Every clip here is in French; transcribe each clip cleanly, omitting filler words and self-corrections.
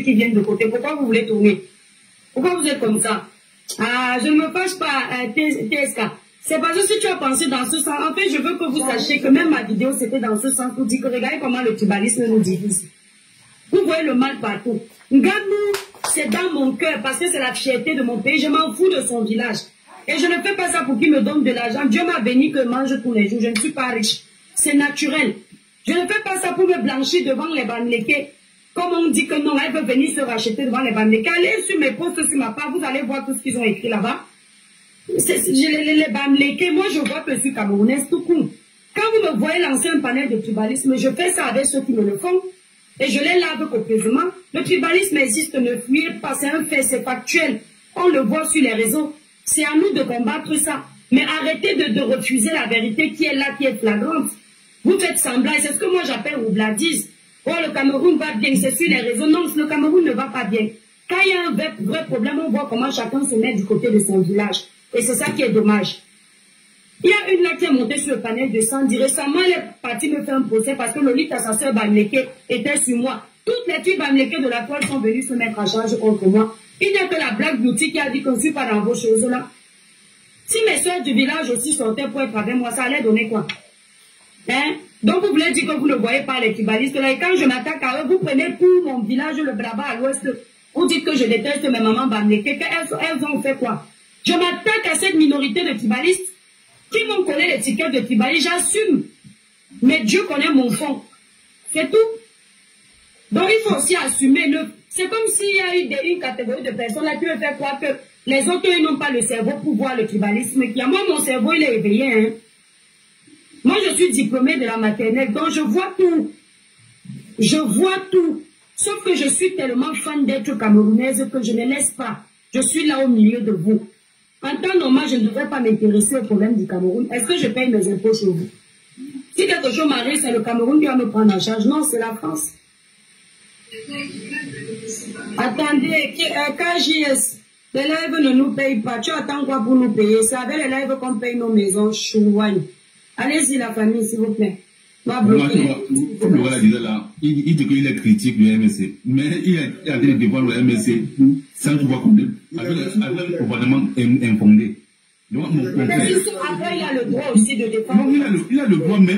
qui viennent de côté. Pourquoi vous voulez tourner? Pourquoi vous êtes comme ça? Ah, je ne me fâche pas, TSK. C'est parce que si tu as pensé dans ce sens, en fait, je veux que vous sachiez que même ma vidéo, c'était dans ce sens pour dire que regardez comment le tribalisme nous divise. Vous voyez le mal partout. Ngamou, c'est dans mon cœur parce que c'est la fierté de mon pays. Je m'en fous de son village. Et je ne fais pas ça pour qu'il me donne de l'argent. Dieu m'a béni que je mange tous les jours. Je ne suis pas riche. C'est naturel. Je ne fais pas ça pour me blanchir devant les Bamlékés. Comme on dit que non, elle veut venir se racheter devant les Bamlékés. Allez sur mes posts, sur ma page, vous allez voir tout ce qu'ils ont écrit là-bas. Les Bamlékés, moi je vois que je suis camerounaise tout court. Quand vous me voyez lancer un panel de tribalisme, je fais ça avec ceux qui me le font. Et je les lave copieusement. Le tribalisme existe, ne fuyez pas, c'est un fait, c'est factuel. On le voit sur les réseaux. C'est à nous de combattre ça. Mais arrêtez de refuser la vérité qui est là, qui est flagrante. Vous faites semblant, et c'est ce que moi j'appelle roubladise. Oh, le Cameroun va bien, c'est sur les réseaux. Non, le Cameroun ne va pas bien. Quand il y a un vrai problème, on voit comment chacun se met du côté de son village. Et c'est ça qui est dommage. Il y a une là qui est montée sur le panel de Sandy. Récemment, elle est partie me faire un procès parce que Lolita, sa soeur Bamléké, était sur moi. Toutes les filles Bamléké de la toile sont venues se mettre en charge contre moi. Il n'y a que la Black Beauty qui a dit que je ne suis pas dans vos choses-là. Si mes soeurs du village aussi sortaient pour être avec moi, ça allait donner quoi? Hein? Donc vous voulez dire que vous ne voyez pas les tribalistes là. Et quand je m'attaque à eux, vous prenez pour mon village, le Brabant à l'ouest. Vous dites que je déteste mes mamans Bamléké. Elles ont fait quoi? Je m'attaque à cette minorité de tribalistes qui m'ont collé l'étiquette de tribaliste. J'assume. Mais Dieu connaît mon fond. C'est tout. Donc il faut aussi assumer. C'est comme s'il y a eu une catégorie de personnes là qui veulent faire croire que les autres ils n'ont pas le cerveau pour voir le tribalisme. Moi, mon cerveau il est éveillé. Hein. Moi, je suis diplômée de la maternelle, donc je vois tout. Je vois tout. Sauf que je suis tellement fan d'être camerounaise que je ne laisse pas. Je suis là au milieu de vous. En temps normal, je ne devrais pas m'intéresser au problème du Cameroun. Est-ce que je paye mes impôts chez vous? Si quelque chose m'arrive, c'est le Cameroun qui va me prendre en charge. Non, c'est la France. Attendez, KJS, les lives ne nous payent pas. Tu attends quoi pour nous payer? C'est avec les lives qu'on paye nos maisons. Chououane. Allez-y, la famille, s'il vous plaît. Comme le voilà disait là, il dit qu'il est critique du MSC, mais il a dit de voir le MSC sans pouvoir connaître, avec un comportement infondé. Donc, après, il a le droit aussi de défendre. Non, il a le droit, mais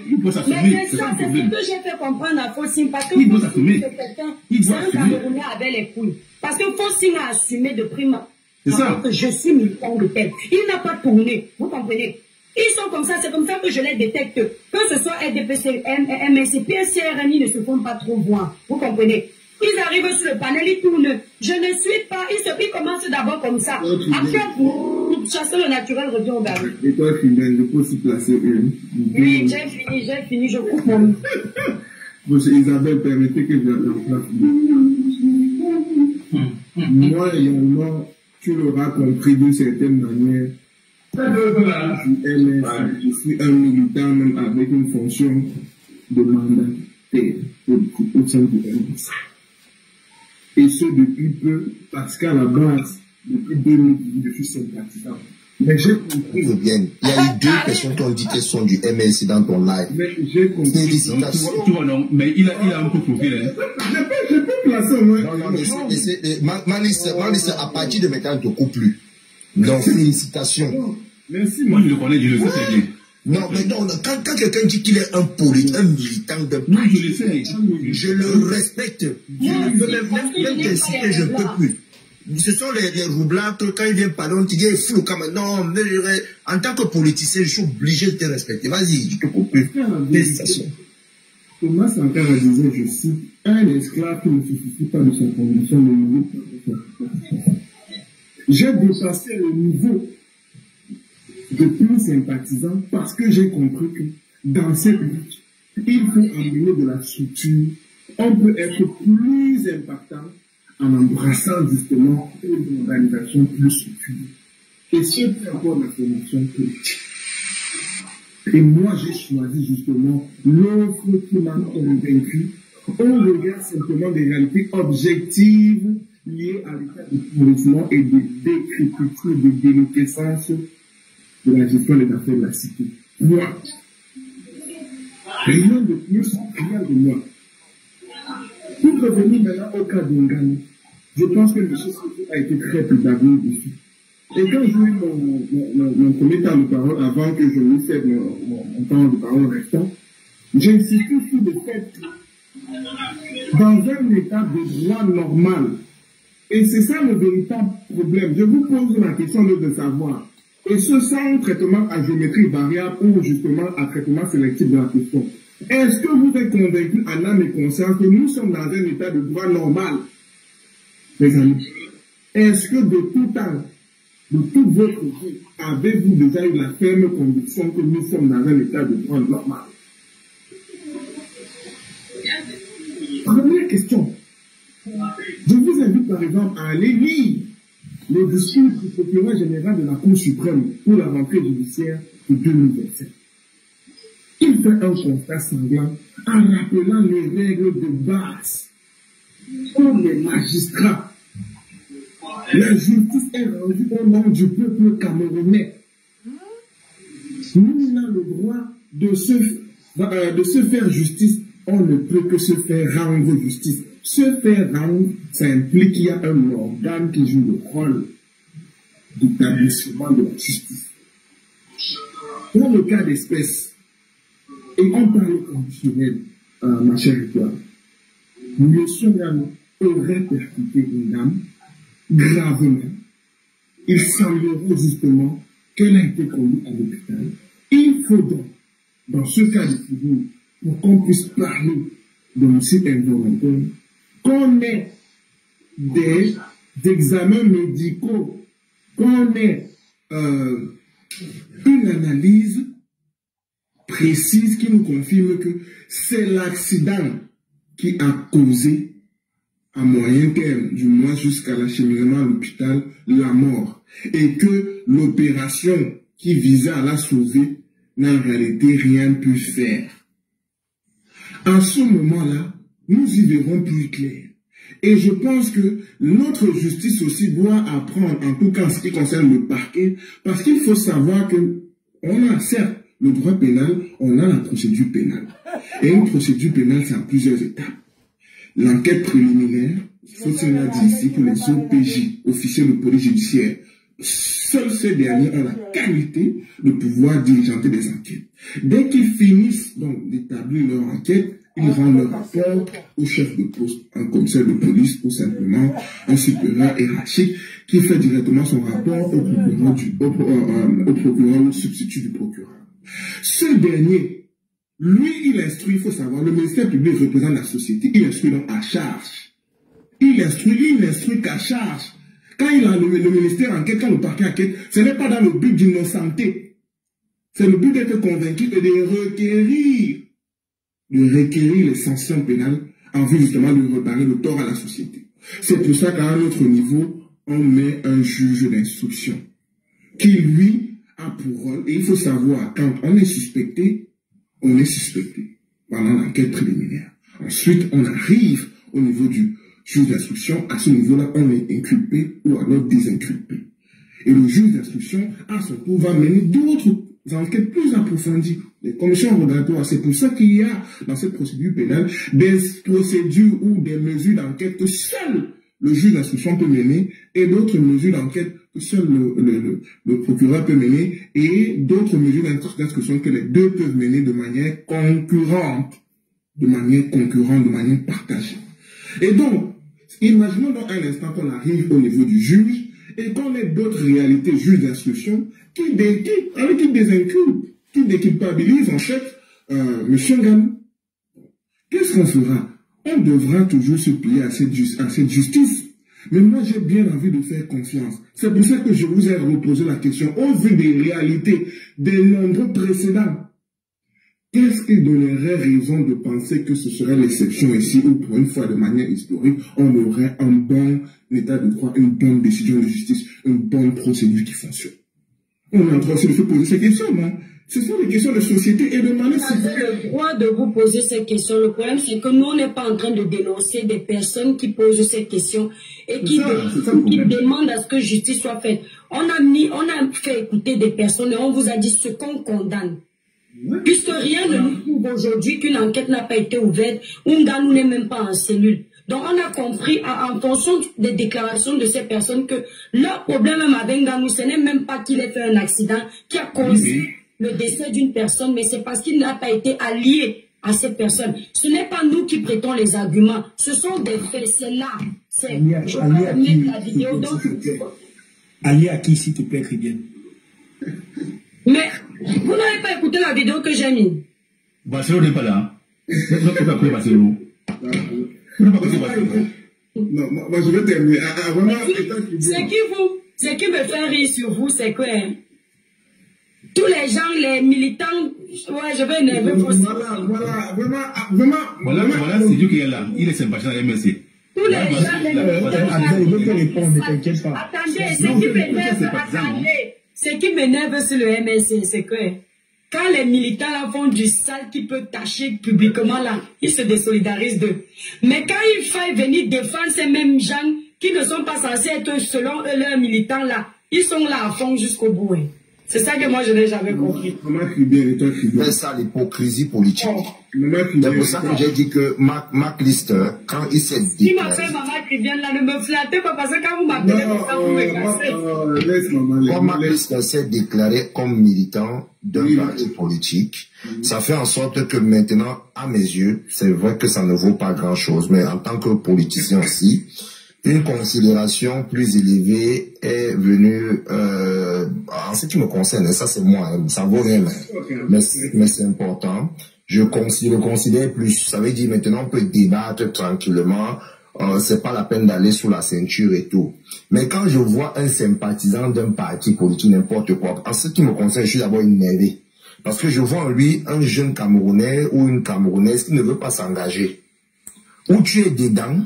il doit s'assumer. Mais c'est ça, c'est ce que j'ai fait comprendre à Fossine, parce que Fossine, c'est quelqu'un, c'est un Camerounais avec les couilles. Parce que Fossine a assumé de prime. C'est ça. Que je suis militant de tel. Il n'a pas tourné, vous comprenez? Ils sont comme ça, c'est comme ça que je les détecte. Que ce soit RDPC, MSC, PSCRN, ils ne se font pas trop voir. Vous comprenez? Ils arrivent sur le panel, ils tournent. Je ne suis pas, ils commencent d'abord comme ça. Après, vous chassez le naturel, revient au baril. Et toi, Fidèle, je peux aussi placer une. Oui, j'ai fini, je coupe mon micro. Isabelle, permettez que je la place. Moi, également, tu l'auras compris d'une certaine manière. Je suis un militant même avec une fonction de mandataire au sein du MS. Et ce depuis peu, parce qu'à la base, depuis 2018, je suis sympathisant. Mais j'ai compris. Bien. Il y a eu 2 personnes qui ont dit qu'elles sont du MSC dans ton live. Mais j'ai compris. Félicitations. Tu vois, non, mais il a un peu profil. Hein. Je peux placer au moins. Non, Malice, à partir de maintenant, ne te coupe plus. Donc, félicitations. Merci. Moi, je le connais, je le sais très bien. Non, mais non, quand quelqu'un dit qu'il est un militant d'un non, je le sais. Je le respecte. Je ne peux même t'insulter, je ne peux plus. Ce sont les roublards que quand ils viennent parler, on te dit flou comme non, mais en tant que politicien, je suis obligé de te respecter. Vas-y, je te coupe plus. Félicitations. Thomas Sankara disait, je cite, un esclave qui ne se soucie pas de sa condition ne mérite pas de sa. J'ai dépassé le niveau de plus sympathisant parce que j'ai compris que dans cette lutte, il faut amener de la structure. On peut être plus impactant en embrassant justement une organisation plus structurée. Et c'est encore la formation politique. Et moi, j'ai choisi justement l'offre qui m'a convaincu. On regarde simplement des réalités objectives liées à l'état de pourrissement et de décrépitude, de déliquescence de la gestion des affaires de la cité. Moi, rien de plus, rien de moins. Pour revenir maintenant au cas d'Ngan, je pense que M. Sophie a été très pédagogique dessus. Et quand j'ai eu mon premier temps de parole, avant que je lui fasse mon temps de parole restant, j'ai insisté sur le fait que dans un état de droit normal, et c'est ça le véritable problème, je vous pose la question de savoir, et ce sans traitement à géométrie variable ou justement à traitement sélectif de la question, est-ce que vous êtes convaincu en âme et conscience que nous sommes dans un état de droit normal, les amis? Est-ce que de tout temps, de toute votre vie, avez-vous déjà eu la ferme conviction que nous sommes dans un état de droit normal? Première question. Je vous invite par exemple à aller lire le discours du procureur général de la Cour suprême pour la rentrée judiciaire de 2027. Il fait un constat sanglant en rappelant les règles de base pour les magistrats. La justice est rendue au nom du peuple camerounais. Nous avons le droit de se faire justice. On ne peut que se faire rendre justice. Se faire rendre, ça implique qu'il y a un organe qui joue le rôle d'établissement de la justice. Dans le cas d'espèce, et on parle conditionnel, ma chère étoile, M. Songano aurait percuté une dame gravement. Il semblerait justement qu'elle a été conduite à l'hôpital. Il faut donc, dans ce cas de figure, pour qu'on puisse parler d'homicide involontaire, qu'on ait des examens médicaux, qu'on ait une analyse précise qui nous confirme que c'est l'accident qui a causé à moyen terme, du moins jusqu'à l'acheminement à l'hôpital, la mort. Et que l'opération qui visait à la sauver n'a en réalité rien pu faire. À ce moment-là, nous y verrons plus clair. Et je pense que notre justice aussi doit apprendre, en tout cas en ce qui concerne le parquet, parce qu'il faut savoir que on a certes le droit pénal, on a la procédure pénale. Et une procédure pénale, c'est en plusieurs étapes. L'enquête préliminaire, il faut se dire ici que les OPJ, officiers de police judiciaire, seuls ces derniers ont la qualité de pouvoir diligenter des enquêtes. Dès qu'ils finissent donc d'établir leur enquête, ils rendent leur rapport au chef de poste, un commissaire de police ou simplement un supérieur hiérarchique qui fait directement son rapport au procureur, au substitut du procureur. Ce dernier, lui, il instruit, il faut savoir, le ministère public représente la société, il instruit donc à charge. Il n'instruit qu'à charge. Quand il a le ministère enquête, quand le parquet enquête, ce n'est pas dans le but d'innocenter. C'est le but d'être convaincu et de requérir les sanctions pénales en vue justement de réparer le tort à la société. C'est pour ça qu'à un autre niveau, on met un juge d'instruction qui, lui, a pour rôle, et il faut savoir, quand on est suspecté pendant l'enquête préliminaire. Ensuite, on arrive au niveau du juge d'instruction. À ce niveau-là, on est inculpé ou alors désinculpé. Et le juge d'instruction, à son tour, va mener d'autres enquêtes plus approfondies, des commissions rogatoires. C'est pour ça qu'il y a dans cette procédure pénale des procédures ou des mesures d'enquête que seul le juge d'instruction peut mener et d'autres mesures d'enquête que seul le procureur peut mener et d'autres mesures d'instruction que les deux peuvent mener de manière concurrente, de manière partagée. Et donc, imaginons donc un instant qu'on arrive au niveau du juge et qu'on ait d'autres réalités juges d'instruction qui désinculpent, qui déculpabilisent en fait M. Ngan. Qu'est-ce qu'on fera? On devra toujours se plier à cette justice. Mais moi, j'ai bien envie de faire confiance. C'est pour ça que je vous ai reposé la question au vu des réalités, des nombreux précédents. Qu'est-ce qui donnerait raison de penser que ce serait l'exception ici où, pour une fois de manière historique, on aurait un bon état de droit, une bonne décision de justice, une bonne procédure qui fonctionne? On est en train de se poser ces questions, non? Ce sont des questions de société et de manière... Vous avez le droit de vous poser ces questions. Le problème, c'est que nous, on n'est pas en train de dénoncer des personnes qui posent ces questions et qui demandent à ce que justice soit faite. On a fait écouter des personnes et on vous a dit ce qu'on condamne. Puisque rien ne nous prouve aujourd'hui qu'une enquête n'a pas été ouverte, Nganou n'est même pas en cellule. Donc on a compris en fonction des déclarations de ces personnes que leur problème même avec Nganou, ce n'est même pas qu'il ait fait un accident qui a causé le décès d'une personne, mais c'est parce qu'il n'a pas été allié à cette personne. Ce n'est pas nous qui prêtons les arguments, ce sont des faits, c'est là. Je vais mettre la vidéo. Allié à qui, s'il te plaît, Cribien? Mais vous n'avez pas écouté la vidéo que j'ai mise. Barcelone n'est pas là. Barcelone. Non, moi je vais terminer. Ce qui me fait rire sur vous, c'est que tous les gens, les militants, ouais, je vais énerver aussi. Voilà, c'est Dieu qui est là. Il est sympathique dans la MSC. Tous les gens, les militants. Attendez, ce qui m'énerve sur le MSC, c'est que quand les militants là font du sale qui peut tâcher publiquement là, ils se désolidarisent d'eux. Mais quand il faut venir défendre ces mêmes gens qui ne sont pas censés être selon eux leurs militants là, ils sont là à fond jusqu'au bout. Hein. C'est ça que moi je n'ai jamais compris. Mais ça, l'hypocrisie politique. C'est pour ça que j'ai dit que Marc Lister, quand il s'est dit. Qui m'appelle Maman Cribienne là, ne me flattez pas parce que quand vous m'appelez comme ça, vous me cassez. Quand Marc Lister s'est déclaré comme militant d'un parti politique, ça fait en sorte que maintenant, à mes yeux, c'est vrai que ça ne vaut pas grand chose, mais en tant que politicien aussi, une considération plus élevée est venue, en ce qui me concerne, ça c'est moi, hein, ça vaut rien, mais c'est important. Je le considère plus, ça veut dire maintenant on peut débattre tranquillement, c'est pas la peine d'aller sous la ceinture et tout. Mais quand je vois un sympathisant d'un parti politique, n'importe quoi, en ce qui me concerne, je suis d'abord énervé. Parce que je vois en lui un jeune Camerounais ou une Camerounaise qui ne veut pas s'engager. Ou tu es dedans,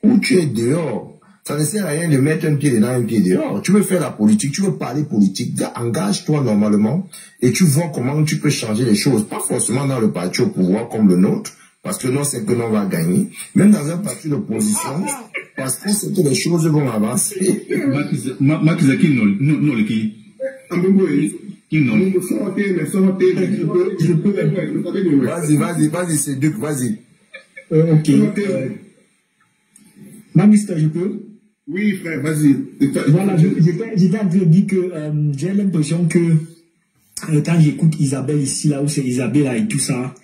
ou tu es dehors. Ça ne sert à rien de mettre un pied dedans, un pied dehors. Tu veux faire la politique, tu veux parler politique, engage-toi normalement et tu vois comment tu peux changer les choses. Pas forcément dans le parti au pouvoir comme le nôtre, parce que non, c'est que l'on va gagner. Même dans un parti d'opposition, parce qu'on sait que les choses vont avancer. Vas-y, c'est Duc, vas-y. Ok. Magister, je peux? Oui, frère, vas-y. Voilà, j'étais en train de dire que j'ai l'impression que quand j'écoute Isabelle ici, là où c'est Isabelle là, et tout ça,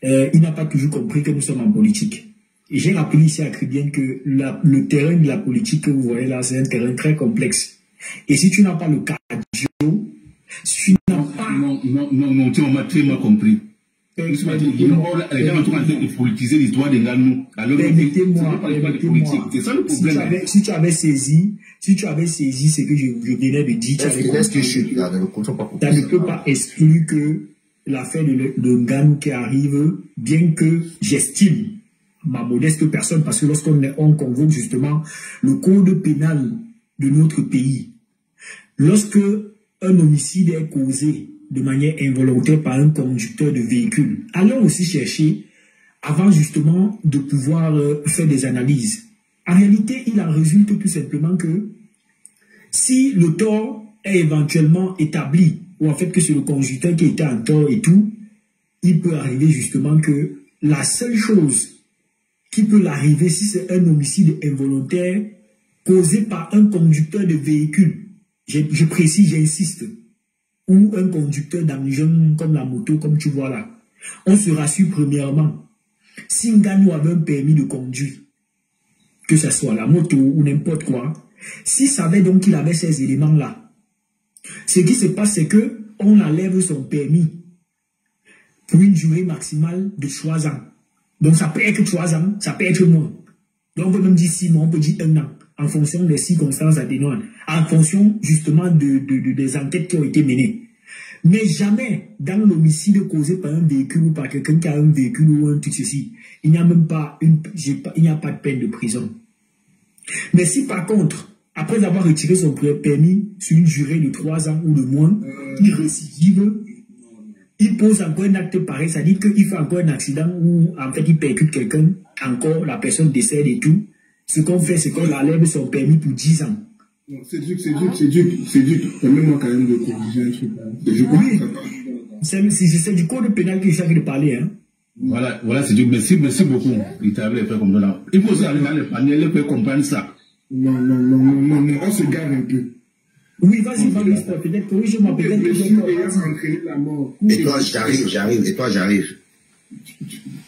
il n'a pas toujours compris que nous sommes en politique. Et j'ai rappelé ici à Cribien que le terrain de la politique que vous voyez là, c'est un terrain très complexe. Et si tu n'as pas le cardio, si tu n'as pas... Non, tu m'as très mal compris. Les gens sont en train de politiser l'histoire de Nganou. Permettez-moi. C'est ça le problème. Si tu avais saisi ce que je venais de dire, tu ne peux pas exclure que l'affaire de Nganou qui arrive, bien que j'estime ma modeste personne, parce que lorsqu'on convoque justement le code pénal de notre pays, lorsque un homicide est causé de manière involontaire par un conducteur de véhicule, allons aussi chercher avant justement de pouvoir faire des analyses. En réalité, il en résulte tout simplement que si le tort est éventuellement établi, ou en fait que c'est le conducteur qui était en tort et tout, il peut arriver justement que la seule chose qui peut l'arriver si c'est un homicide involontaire causé par un conducteur de véhicule, je précise, j'insiste, ou un conducteur d'engin comme la moto, comme tu vois là, on se rassure premièrement. Si Nganou avait un permis de conduire, que ce soit la moto ou n'importe quoi, s'il savait donc qu'il avait ces éléments-là, ce qui se passe, c'est que on enlève son permis pour une durée maximale de 3 ans. Donc ça peut être 3 ans, ça peut être moins. Donc on peut même dire 6 mois, on peut dire 1 an, en fonction des circonstances atténuantes, en fonction justement des enquêtes qui ont été menées. Mais jamais dans l'homicide causé par un véhicule ou par quelqu'un qui a un véhicule ou un truc ceci, il n'y a même pas il n'y a pas de peine de prison. Mais si par contre, après avoir retiré son permis sur une durée de 3 ans ou de moins, il récidive, il pose encore un acte pareil, ça dit qu'il fait encore un accident où en fait il percute quelqu'un, encore la personne décède et tout. Ce qu'on fait, c'est qu'on enlève son permis pour 10 ans. C'est dur. Permets-moi quand même de corriger un truc. Oui, c'est du code pénal que je suis en train de parler. Hein. Voilà, c'est du merci beaucoup. Il t'avait fait comme ça. Il faut aussi aller dans les panels pour comprendre ça. Non, on se gare un peu. Oui, vas-y, peut-être corrige-moi, peut-être que je vais entraîner la mort. Et toi, j'arrive.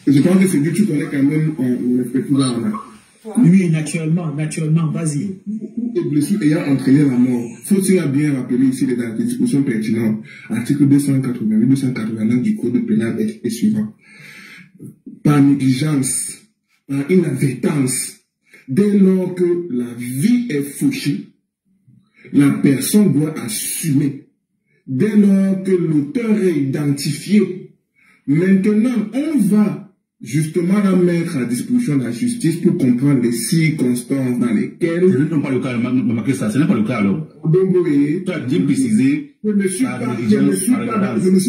Je pense que c'est lui, tu connais quand même le président. Oui, naturellement, vas-y. Les blessures ayant entraîné la mort, faut-il bien rappeler ici les dispositions pertinentes. Article 288, 289 du Code pénal est suivant. Par négligence, par inadvertance, dès lors que la vie est fauchée, la personne doit assumer. Dès lors que l'auteur est identifié, maintenant on va justement la mettre à disposition de la justice pour comprendre les circonstances dans lesquelles... Ce n'est pas le cas, ce n'est pas le cas alors. Tu as bien précisé. Je ne suis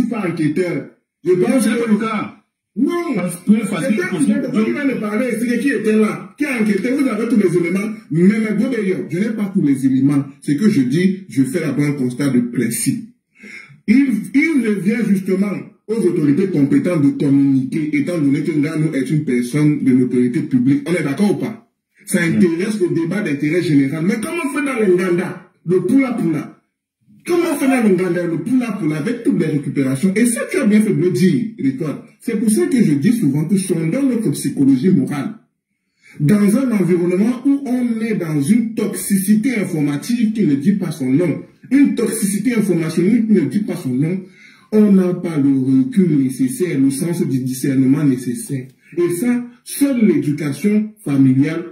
pas enquêteur. Je pense ce n'est pas le cas. Non, c'est de parler, c'est qui était là, qui a enquêté, vous avez tous les éléments, mais je n'ai pas tous les éléments. C'est que je dis, je fais un constat de principe. Il revient justement aux autorités compétentes de communiquer, étant donné que Nganou est une personne de l'autorité publique. On est d'accord ou pas? Ça intéresse le débat d'intérêt général. Mais comment on fait dans le Nganda, le Pula? Comment on fait dans le Nganda, le Pula avec toutes les récupérations? Et ça, tu as bien fait de le dire, Richard. C'est pour ça que je dis souvent que sondons notre psychologie morale. Dans un environnement où on est dans une toxicité informative qui ne dit pas son nom, une toxicité informationnelle qui ne dit pas son nom, on n'a pas le recul nécessaire, le sens du discernement nécessaire. Et ça, seule l'éducation familiale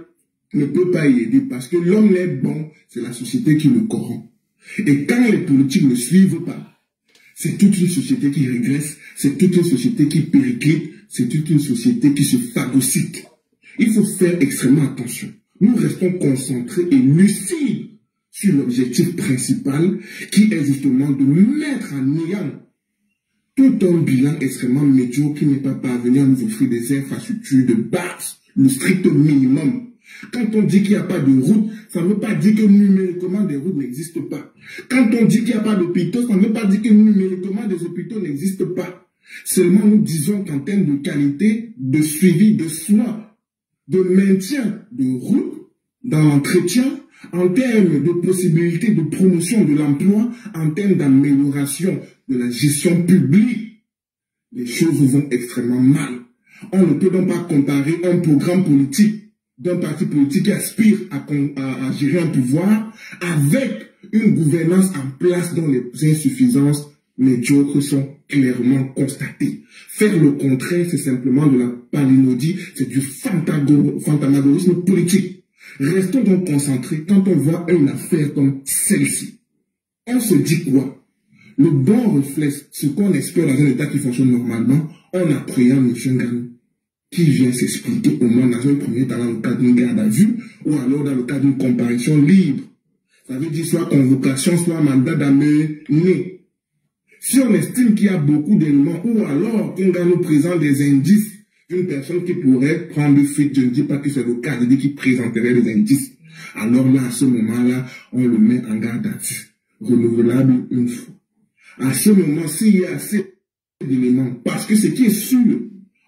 ne peut pas y aider parce que l'homme n'est bon, c'est la société qui le corrompt. Et quand les politiques ne suivent pas, c'est toute une société qui régresse, c'est toute une société qui périclite, c'est toute une société qui se phagocyte. Il faut faire extrêmement attention. Nous restons concentrés et lucides sur l'objectif principal qui est justement de mettre en néant tout un bilan extrêmement médiocre qui n'est pas parvenu à nous offrir des infrastructures de base, le strict minimum. Quand on dit qu'il n'y a pas de route, ça ne veut pas dire que numériquement des routes n'existent pas. Quand on dit qu'il n'y a pas d'hôpitaux, ça ne veut pas dire que numériquement des hôpitaux n'existent pas. Seulement nous disons qu'en termes de qualité, de suivi, de soins, de maintien de route dans l'entretien, en termes de possibilités de promotion de l'emploi, en termes d'amélioration de la gestion publique, les choses vont extrêmement mal. On ne peut donc pas comparer un programme politique d'un parti politique qui aspire à gérer un pouvoir avec une gouvernance en place dont les insuffisances médiocres sont clairement constatées. Faire le contraire, c'est simplement de la palinodie, c'est du fantasmagorisme politique. Restons donc concentrés quand on voit une affaire comme celle-ci. On se dit quoi? Le bon reflète ce qu'on espère dans un État qui fonctionne normalement en appréhendant M. Nganou, qui vient s'expliquer au moins dans un premier temps dans le cadre d'une garde à vue ou alors dans le cadre d'une comparution libre. Ça veut dire soit convocation, soit mandat d'amener. Si on estime qu'il y a beaucoup d'éléments ou alors Nganou présente des indices d'une personne qui pourrait prendre fuite, je ne dis pas que c'est le cas, je dis qu'il présenterait des indices. Alors là, à ce moment-là, on le met en garde à vue, renouvelable une fois. À ce moment, s'il y a assez d'éléments, parce que ce qui est sûr,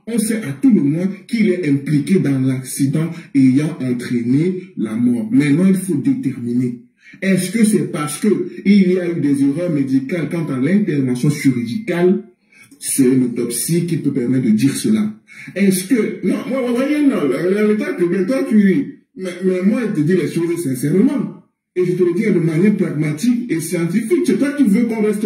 on sait à tout le moins qu'il est impliqué dans l'accident ayant entraîné la mort. Maintenant, il faut déterminer. Est-ce que c'est parce qu'il y a eu des erreurs médicales quant à l'intervention chirurgicale? C'est l'autopsie qui peut permettre de dire cela. Est-ce que... Non, moi, voyez, non, l'état que toi, mais moi, je te dis les choses sincèrement. Et je te le dis de manière pragmatique et scientifique. C'est toi qui veux qu'on reste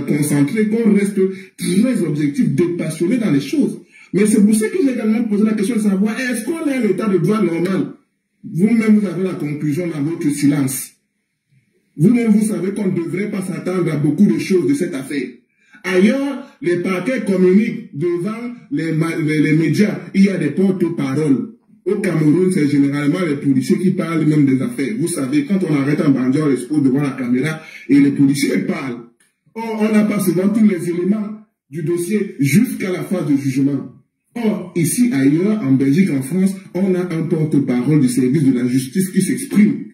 concentré, qu'on reste très objectif, dépassionné dans les choses. Mais c'est pour ça que j'ai également posé la question de savoir, est-ce qu'on a un état de droit normal? Vous-même, vous avez la conclusion dans votre silence. Vous-même, vous savez qu'on ne devrait pas s'attendre à beaucoup de choses de cette affaire. Ailleurs, les parquets communiquent devant les médias. Il y a des porte-paroles. Au Cameroun, c'est généralement les policiers qui parlent même des affaires. Vous savez, quand on arrête un bandit, on l'expose devant la caméra et les policiers parlent. Or, on n'a pas souvent tous les éléments du dossier jusqu'à la phase de jugement. Or, ici, ailleurs, en Belgique, en France, on a un porte-parole du service de la justice qui s'exprime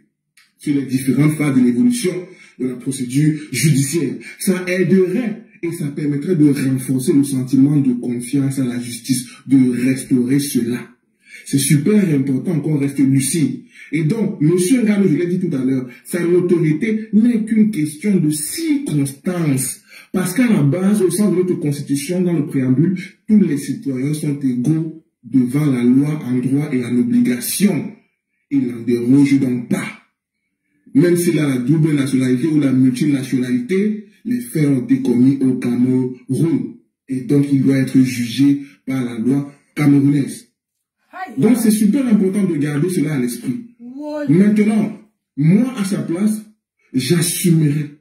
sur les différentes phases de l'évolution de la procédure judiciaire. Ça aiderait Et ça permettrait de renforcer le sentiment de confiance à la justice, de restaurer cela. C'est super important qu'on reste lucide. Et donc, M. Ngannou, je l'ai dit tout à l'heure, sa notoriété n'est qu'une question de circonstance. Parce qu'à la base, au sein de notre constitution, dans le préambule, tous les citoyens sont égaux devant la loi en droit et en obligation. Il n'en déroge donc pas. Même s'il a la double nationalité ou la multinationalité, les faits ont été commis au Cameroun. Et donc, il doit être jugé par la loi camerounaise. Donc, c'est super important de garder cela à l'esprit. Maintenant, moi, à sa place, j'assumerai.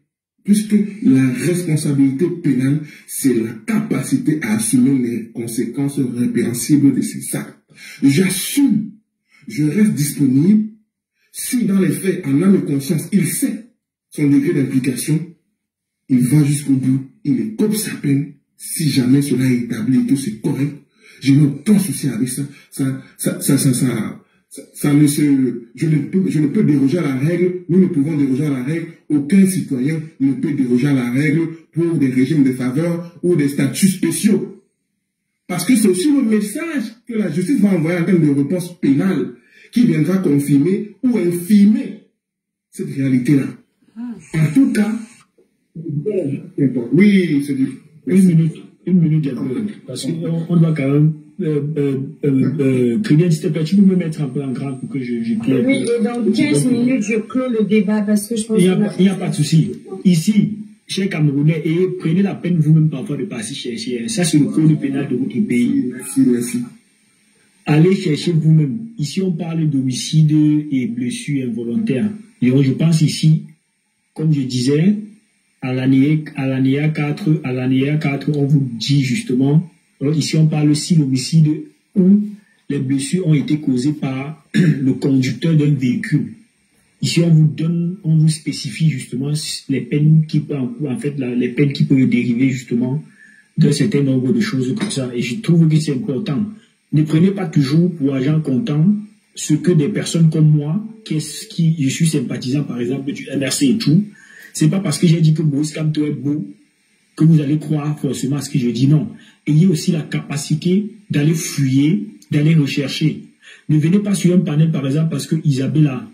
Puisque la responsabilité pénale, c'est la capacité à assumer les conséquences répréhensibles de ces actes. J'assume. Je reste disponible. Si dans les faits, en âme et conscience, il sait son degré d'implication, il va jusqu'au bout. Il écope sa peine. Si jamais cela est établi et que c'est correct, je n'ai aucun souci avec ça. Je ne peux déroger à la règle. Nous ne pouvons déroger à la règle. Aucun citoyen ne peut déroger à la règle pour des régimes de faveur ou des statuts spéciaux. Parce que c'est aussi le message que la justice va envoyer en termes de réponse pénale qui viendra confirmer ou infirmer cette réalité-là. En tout cas, oui, c'est du... Une minute, parce qu'on doit quand même... Kribien, s'il te plaît, tu peux me mettre un peu en grand pour que je claire. Oui, et dans 15 minutes, je clôt le débat parce que je pense qu'il n'y a pas de souci. Ici, chers Camerounais, et prenez la peine vous-même parfois de passer chercher. Ça, c'est le code pénal de votre pays. Merci. Allez chercher vous-même. Ici, on parle d'homicide et blessures involontaires. Et je pense ici, comme je disais, à l'année 4, on vous dit justement, alors ici on parle aussi de l'homicide où les blessures ont été causées par le conducteur d'un véhicule. Ici on vous spécifie justement les peines qui peuvent, les peines qui peuvent dériver justement d'un certain nombre de choses comme ça. Et je trouve que c'est important. Ne prenez pas toujours pour argent comptant ce que des personnes comme moi, je suis sympathisant par exemple du MRC et tout, c'est pas parce que j'ai dit que Maurice Kamto est beau que vous allez croire forcément à ce que je dis. Non. Ayez aussi la capacité d'aller fouiller, d'aller rechercher. Ne venez pas sur un panel, par exemple, parce que Isabella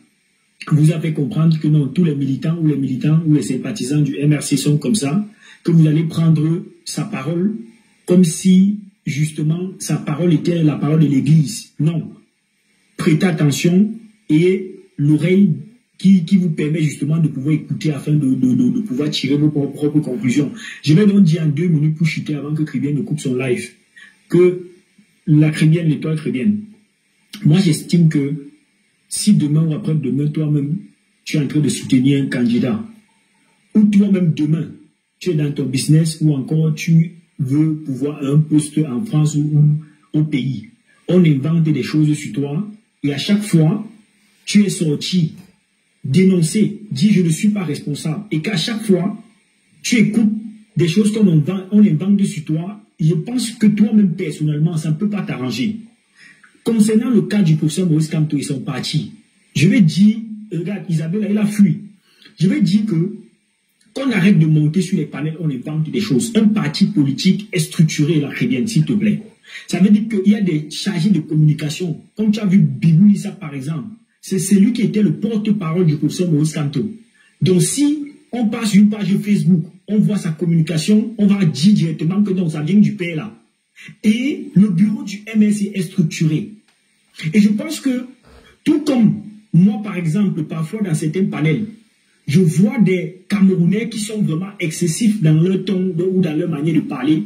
vous a fait comprendre que non, tous les militants ou les sympathisants du MRC sont comme ça, que vous allez prendre sa parole comme si, justement, sa parole était la parole de l'Église. Non. Prêtez attention et l'oreille qui vous permet justement de pouvoir écouter afin de pouvoir tirer vos propres conclusions. Je vais donc dire en 2 minutes pour chuter avant que Kribien ne coupe son live que la Kribienne l'étoile très bien. Moi, j'estime que si demain ou après-demain, toi-même, tu es en train de soutenir un candidat, ou toi-même demain, tu es dans ton business ou encore tu veux pouvoir un poste en France ou au pays, on invente des choses sur toi et à chaque fois, tu es sorti dénoncer, dire je ne suis pas responsable et qu'à chaque fois, tu écoutes des choses qu'on invente sur toi, je pense que toi-même personnellement, ça ne peut pas t'arranger. Concernant le cas du professeur Maurice Kamto et son parti, je vais dire, regarde, Isabelle, elle a fui. Je vais dire que qu'on arrête de monter sur les panels, on invente des choses. Un parti politique est structuré, la Kribienne, s'il te plaît. Ça veut dire qu'il y a des chargés de communication. Comme tu as vu Bibou Lissa, par exemple. C'est celui qui était le porte-parole du professeur Maurice Kamto. Donc si on passe une page Facebook, on voit sa communication, on va dire directement que donc ça vient du père là. Et le bureau du MRC est structuré. Et je pense que, tout comme moi par exemple, parfois dans certains panels, je vois des Camerounais qui sont vraiment excessifs dans leur ton ou dans leur manière de parler.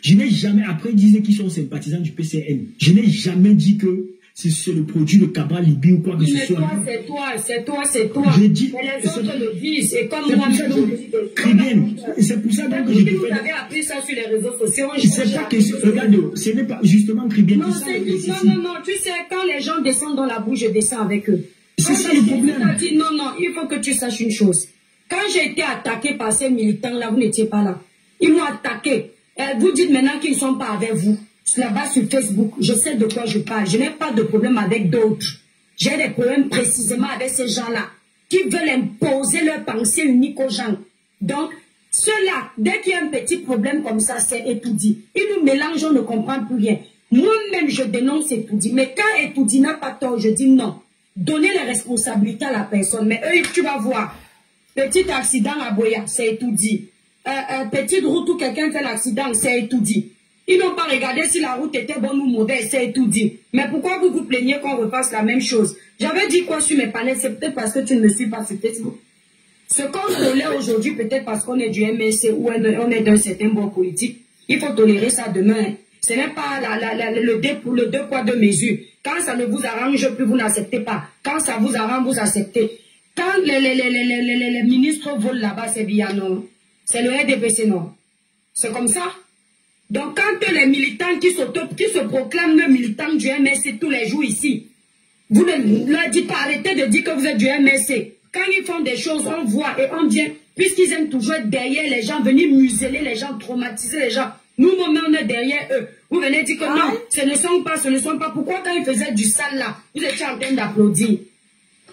Je n'ai jamais, après ils disaient qu'ils sont sympathisants du PCN, je n'ai jamais dit que c'est le produit de Cabral Libi ou quoi que ce soit. C'est toi. J'ai dit. Mais les autres le disent. Et comme moi, c'est pour ça donc que je vous avez appris ça sur les réseaux sociaux. C'est pas que. Regarde, ce n'est pas justement Kribien. Non, tu sais, quand les gens descendent dans la boue, je descends avec eux. C'est ça le problème. Non, il faut que tu saches une chose. Quand j'ai été attaqué par ces militants-là, vous n'étiez pas là. Ils m'ont attaqué. Vous dites maintenant qu'ils ne sont pas avec vous. Là-bas sur Facebook, je sais de quoi je parle. Je n'ai pas de problème avec d'autres. J'ai des problèmes précisément avec ces gens-là qui veulent imposer leur pensée unique aux gens. Donc, Ceux-là, dès qu'il y a un petit problème comme ça, c'est Etoudi. Ils nous mélangent, on ne comprend plus rien. Moi-même, je dénonce Etoudi. Mais quand Etoudi n'a pas tort, je dis non. Donnez les responsabilités à la personne. Mais eux, tu vas voir. Petit accident à Boya, c'est Etoudi. Petite route où quelqu'un fait l'accident, c'est Etoudi. Ils n'ont pas regardé si la route était bonne ou mauvaise, c'est Etoudi. Mais pourquoi vous vous plaignez qu'on refasse la même chose? J'avais dit quoi sur mes panels? C'est peut-être parce que tu ne me suis pas sur Facebook. Ce qu'on tolère aujourd'hui, peut-être parce qu'on est du MSC ou on est d'un certain bord politique, il faut tolérer ça demain. Ce n'est pas le deux poids, deux mesures. Quand ça ne vous arrange plus, vous n'acceptez pas. Quand ça vous arrange, vous acceptez. Quand les ministres volent là-bas, c'est bien non. C'est le RDPC non. C'est comme ça. Donc quand les militants qui se proclament militants du MSC tous les jours ici, vous ne leur dites pas, arrêtez de dire que vous êtes du MSC. Quand ils font des choses, on voit et on vient, puisqu'ils aiment toujours être derrière les gens, venir museler les gens, traumatiser les gens. Nous-mêmes, on est derrière eux. Vous venez dire que non, ce ne sont pas. Pourquoi quand ils faisaient du sale là, vous étiez en train d'applaudir?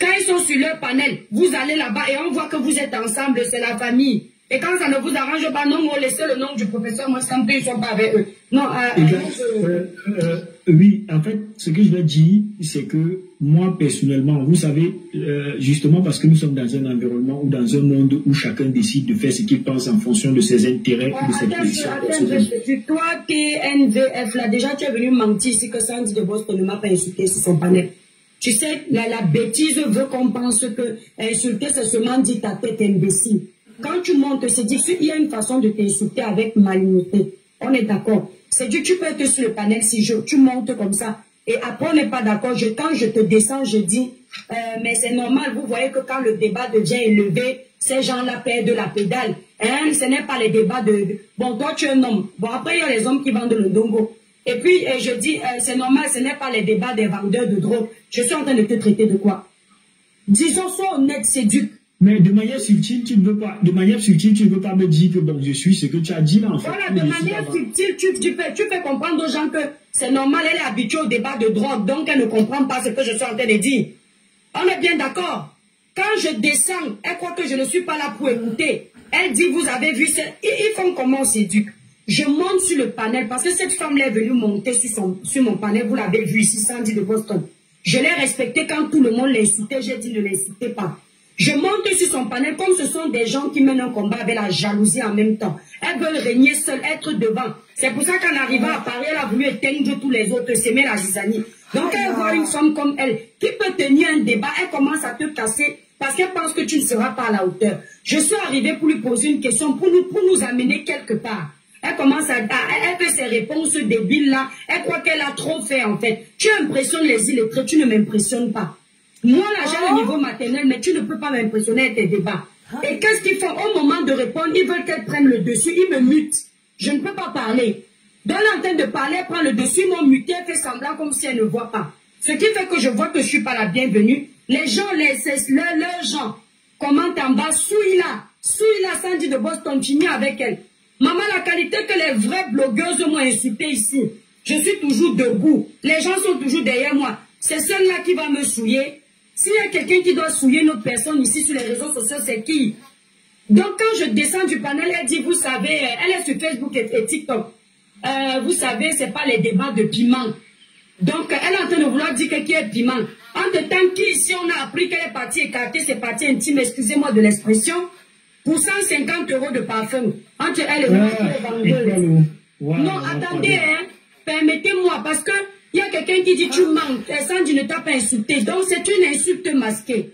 Quand ils sont sur leur panel, vous allez là-bas et on voit que vous êtes ensemble, c'est la famille. Et quand ça ne vous arrange pas, non, vous laissez le nom du professeur Moscampé, ils ne sont pas avec eux. Non, oui, en fait, ce que je veux dire, c'est que moi, personnellement, vous savez, justement parce que nous sommes dans un environnement ou dans un monde où chacun décide de faire ce qu'il pense en fonction de ses intérêts ou de ses positions personnelles. Toi, TNVF, là, déjà, tu es venu mentir ici que Sandy de Boston ne m'a pas insulté sur son panel. Tu sais, la bêtise veut qu'on pense que insulter, c'est seulement dire ta tête imbécile. Quand tu montes, c'est dit qu'il y a une façon de t'insulter avec malignité. On est d'accord. C'est dit tu peux être sur le panel si tu montes comme ça. Et après, on n'est pas d'accord. Quand je te descends, je dis, mais c'est normal. Vous voyez que quand le débat devient élevé, ces gens-là perdent la pédale. Hein? Ce n'est pas les débats de... Bon, toi, tu es un homme. Bon, après, il y a les hommes qui vendent le dongo. Et puis, je dis, c'est normal, ce n'est pas les débats des vendeurs de drogue. Je suis en train de te traiter de quoi? Disons, sois honnête, séduque. Mais de manière subtile, tu ne veux pas me dire que bon, je suis ce que tu as dit là, en fait. Voilà, de manière subtile, tu fais comprendre aux gens que c'est normal, elle est habituée au débat de drogue, donc elle ne comprend pas ce que je suis en train de dire. On est bien d'accord. Quand je descends, elle croit que je ne suis pas là pour écouter. Elle dit, vous avez vu, ils font comment on s'éduque. Je monte sur le panel, parce que cette femme-là est venue monter sur mon panel, vous l'avez vu ici, Sandy de Boston. Je l'ai respecté quand tout le monde l'insultait, j'ai dit ne l'insultez pas. Je monte sur son panel comme ce sont des gens qui mènent un combat avec la jalousie en même temps. Elles veulent régner seules, être devant. C'est pour ça qu'en arrivant à Paris, elle a voulu éteindre tous les autres, s'aimer la zizanie. Donc elle voit une femme comme elle qui peut tenir un débat, elle commence à te casser parce qu'elle pense que tu ne seras pas à la hauteur. Je suis arrivée pour lui poser une question, pour nous amener quelque part. Elle commence elle fait ses réponses débiles là. Elle croit qu'elle a trop fait en fait. Tu impressionnes les illettrés, tu ne m'impressionnes pas. Moi là j'ai le niveau maternel, mais tu ne peux pas m'impressionner avec tes débats. Et qu'est-ce qu'ils font? Au moment de répondre, ils veulent qu'elle prenne le dessus, ils me mutent. Je ne peux pas parler. Dans l'antenne de parler, elle prend le dessus, ils m'ont muté, elle fait semblant comme si elle ne voit pas. Ce qui fait que je vois que je ne suis pas la bienvenue. Les gens, leurs gens commentent en bas, Souila, Sandy de Boston, fini avec elle. Maman, la qualité que les vraies blogueuses m'ont insulté ici, je suis toujours debout. Les gens sont toujours derrière moi. C'est celle-là qui va me souiller. S'il y a quelqu'un qui doit souiller une autre personne ici sur les réseaux sociaux, c'est qui? Donc quand je descends du panel, elle dit, vous savez, elle est sur Facebook et TikTok. Vous savez, c'est pas les débats de piment. Donc elle est en train de vouloir dire qui est piment. Entre temps, qui ici on a appris qu'elle est partie écarter ses parties intimes, excusez-moi de l'expression, pour 150 € de parfum. Entre elle et le non, attendez, hein, permettez-moi, parce que il y a quelqu'un qui dit tu manques, Sandy ne t'a pas insulté. Donc c'est une insulte masquée.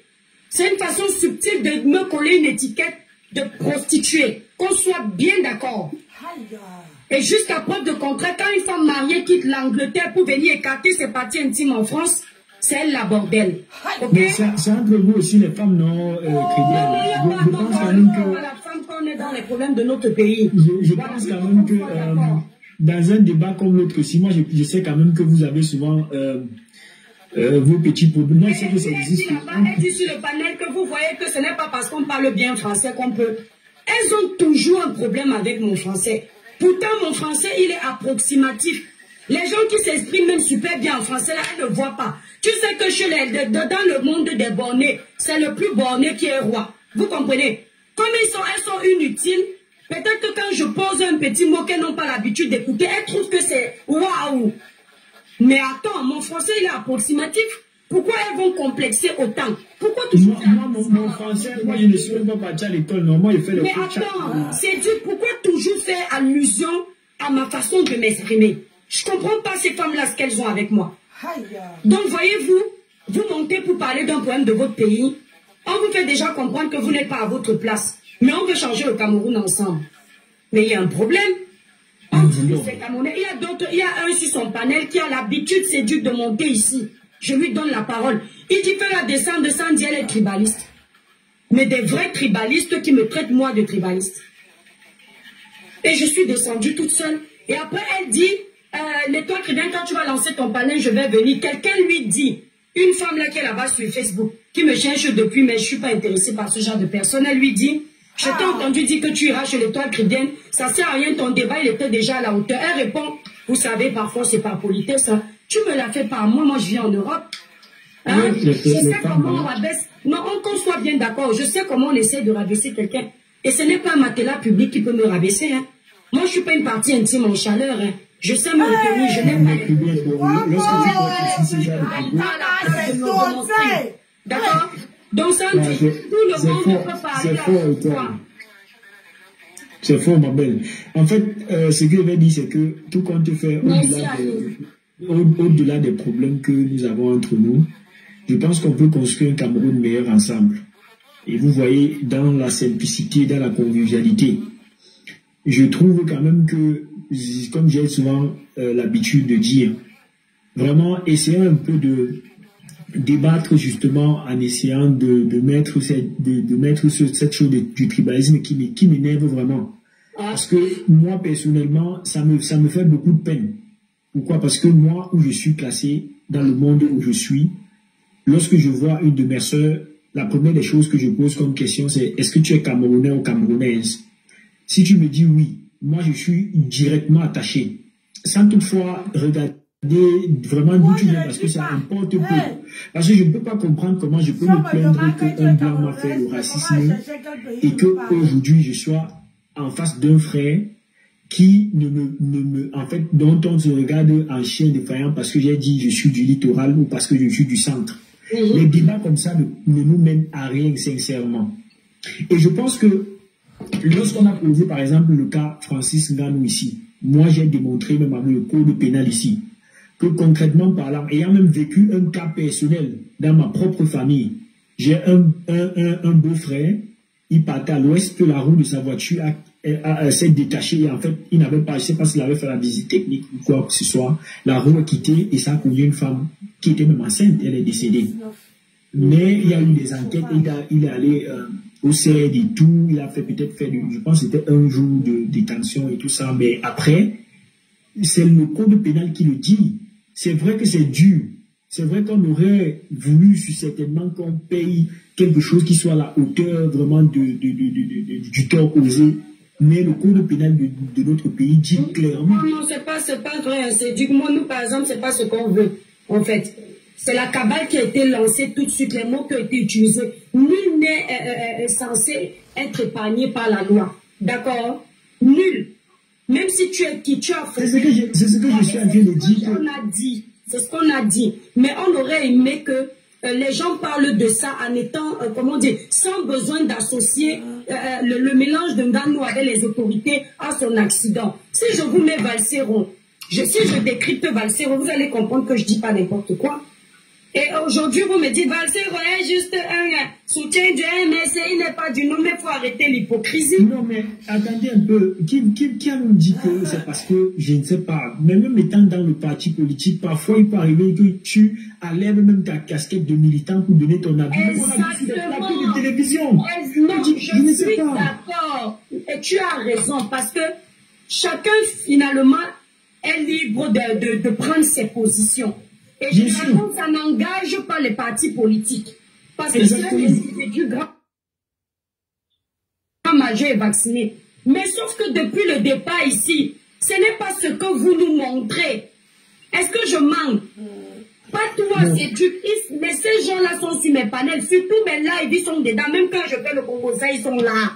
C'est une façon subtile de me coller une étiquette de prostituée. Qu'on soit bien d'accord. Et jusqu'à preuve de contraire, quand une femme mariée quitte l'Angleterre pour venir écarter ses parties intimes en France, c'est elle la bordel. Okay? C'est entre vous aussi les femmes non chrétiennes. Je pense quand même que... La femme qu'on est dans les problèmes de notre pays. Je pense quand même que... dans un débat comme l'autre aussi, moi je sais quand même que vous avez souvent vos petits problèmes. Moi je sais que ça existe. Elle dit sur le panel que vous voyez que ce n'est pas parce qu'on parle bien français qu'on peut. Elles ont toujours un problème avec mon français. Pourtant mon français il est approximatif. Les gens qui s'expriment même super bien en français là, elles ne voient pas. Tu sais que dans le monde des bornés, c'est le plus borné qui est roi. Vous comprenez? Comme elles sont inutiles. Peut-être que quand je pose un petit mot qu'elles n'ont pas l'habitude d'écouter, elles trouvent que c'est waouh. Mais attends, mon français il est approximatif. Pourquoi elles vont complexer autant? Pourquoi toujours mon français, moi je ne suis même pas parti à l'école, non, moi je fais le Mais attends, c'est dur, pourquoi toujours faire allusion à ma façon de m'exprimer? Je comprends pas ces femmes-là, ce qu'elles ont avec moi. Donc voyez-vous, vous montez pour parler d'un problème de votre pays, on vous fait déjà comprendre que vous n'êtes pas à votre place. Mais on veut changer le Cameroun ensemble. Mais il y a un problème. Ces Camerounais, il y a un sur son panel qui a l'habitude, c'est dur de monter ici. Je lui donne la parole. Il dit fait la descente sans dire elle est tribaliste. Mais des vrais tribalistes qui me traitent moi de tribaliste. Et je suis descendue toute seule. Et après elle dit, l'étoile chrétienne, quand tu vas lancer ton panel, je vais venir. Quelqu'un lui dit, une femme là qui est là-bas sur Facebook, qui me cherche depuis, mais je ne suis pas intéressée par ce genre de personne, elle lui dit, je t'ai entendu dire que tu iras chez l'étoile chrétienne, ça ne sert à rien, ton débat il était déjà à la hauteur. Elle répond, vous savez, parfois c'est par politesse, hein. Tu me l'as fait par moi, moi je viens en Europe. Hein? Je sais comment on rabaisse. Non, qu'on soit bien d'accord, je sais comment on essaie de rabaisser quelqu'un. Et ce n'est pas un matelas public qui peut me rabaisser. Hein. Moi je ne suis pas une partie intime en chaleur. Hein. Je sais me retenir, je n'aime pas les... D'accord? Donc ça dit, tout le monde peut parler à toi. C'est faux, ma belle. En fait, ce que je vais dire, c'est que tout compte fait, au-delà des problèmes que nous avons entre nous, je pense qu'on peut construire un Cameroun meilleur ensemble. Et vous voyez, dans la simplicité, dans la convivialité, je trouve quand même que, comme j'ai souvent l'habitude de dire, vraiment essayer un peu de débattre justement en essayant de mettre cette chose du tribalisme qui m'énerve vraiment. Parce que moi, personnellement, ça me fait beaucoup de peine. Pourquoi? Parce que moi, où je suis classé, dans le monde où je suis, lorsque je vois une de mes sœurs, la première des choses que je pose comme question, c'est est-ce que tu es Camerounais ou Camerounaise? Si tu me dis oui, moi je suis directement attaché. Sans toutefois regarder vraiment d'où tu viens, parce que ça importe peu. Parce que je ne peux pas comprendre comment je peux me plaindre qu'un blanc m'a fait le racisme et qu'aujourd'hui je sois en face d'un frère qui en fait, dont on se regarde en chien défaillant parce que j'ai dit je suis du littoral ou parce que je suis du centre. Les débats comme ça ne nous mènent à rien, sincèrement. Et je pense que lorsqu'on a posé par exemple le cas Francis Ngannou ici, moi j'ai démontré même avec le code pénal ici, que concrètement parlant, ayant même vécu un cas personnel dans ma propre famille, j'ai un beau-frère, il partait à l'ouest, la roue de sa voiture s'est détachée et en fait, il n'avait pas, je ne sais pas s'il avait fait la visite technique ou quoi que ce soit, la roue a quitté et ça a conduit une femme qui était même enceinte, elle est décédée. Mais il y a eu des enquêtes, il est allé au CED et tout, il a fait peut-être je pense que c'était 1 jour de détention et tout ça, mais après, c'est le code pénal qui le dit. C'est vrai que c'est dur. C'est vrai qu'on aurait voulu certainement qu'on paye quelque chose qui soit à la hauteur vraiment du tort causé. Mais le code pénal de notre pays dit clairement. Non, c'est pas vrai. C'est du moi, nous, par exemple, c'est pas ce qu'on veut, en fait. C'est la cabale qui a été lancée tout de suite, les mots qui ont été utilisés. Nul n'est censé être épargné par la loi. D'accord? Nul. Même si tu es qui tu as fait. C'est ce que je suis en train de dire. C'est ce qu'on a dit. Mais on aurait aimé que les gens parlent de ça en étant, comment dire, sans besoin d'associer le mélange de Ngannou avec les autorités à son accident. Si je vous mets Valsero, si je décrypte Valsero, vous allez comprendre que je ne dis pas n'importe quoi. Et aujourd'hui, vous me dites, Valsero est juste un soutien du MSC, il n'est pas du nom, mais il faut arrêter l'hypocrisie. Non, mais attendez un peu. Qui a nous dit que c'est parce que, je ne sais pas, mais même étant dans le parti politique, parfois il peut arriver que tu enlèves même ta casquette de militant pour donner ton avis. Exactement. De télévision. Non, je suis d'accord. Et tu as raison, parce que chacun, finalement, est libre de prendre ses positions. Et généralement, ça n'engage pas les partis politiques. Parce que c'est les individus grands majeurs et vaccinés. Mais sauf que depuis le départ ici, ce n'est pas ce que vous nous montrez. Est-ce que je manque? Pas toi, c'est du... Mais ces gens-là sont sur mes panels. Surtout mes lives, ils sont dedans. Même quand je fais le Congo, ils sont là.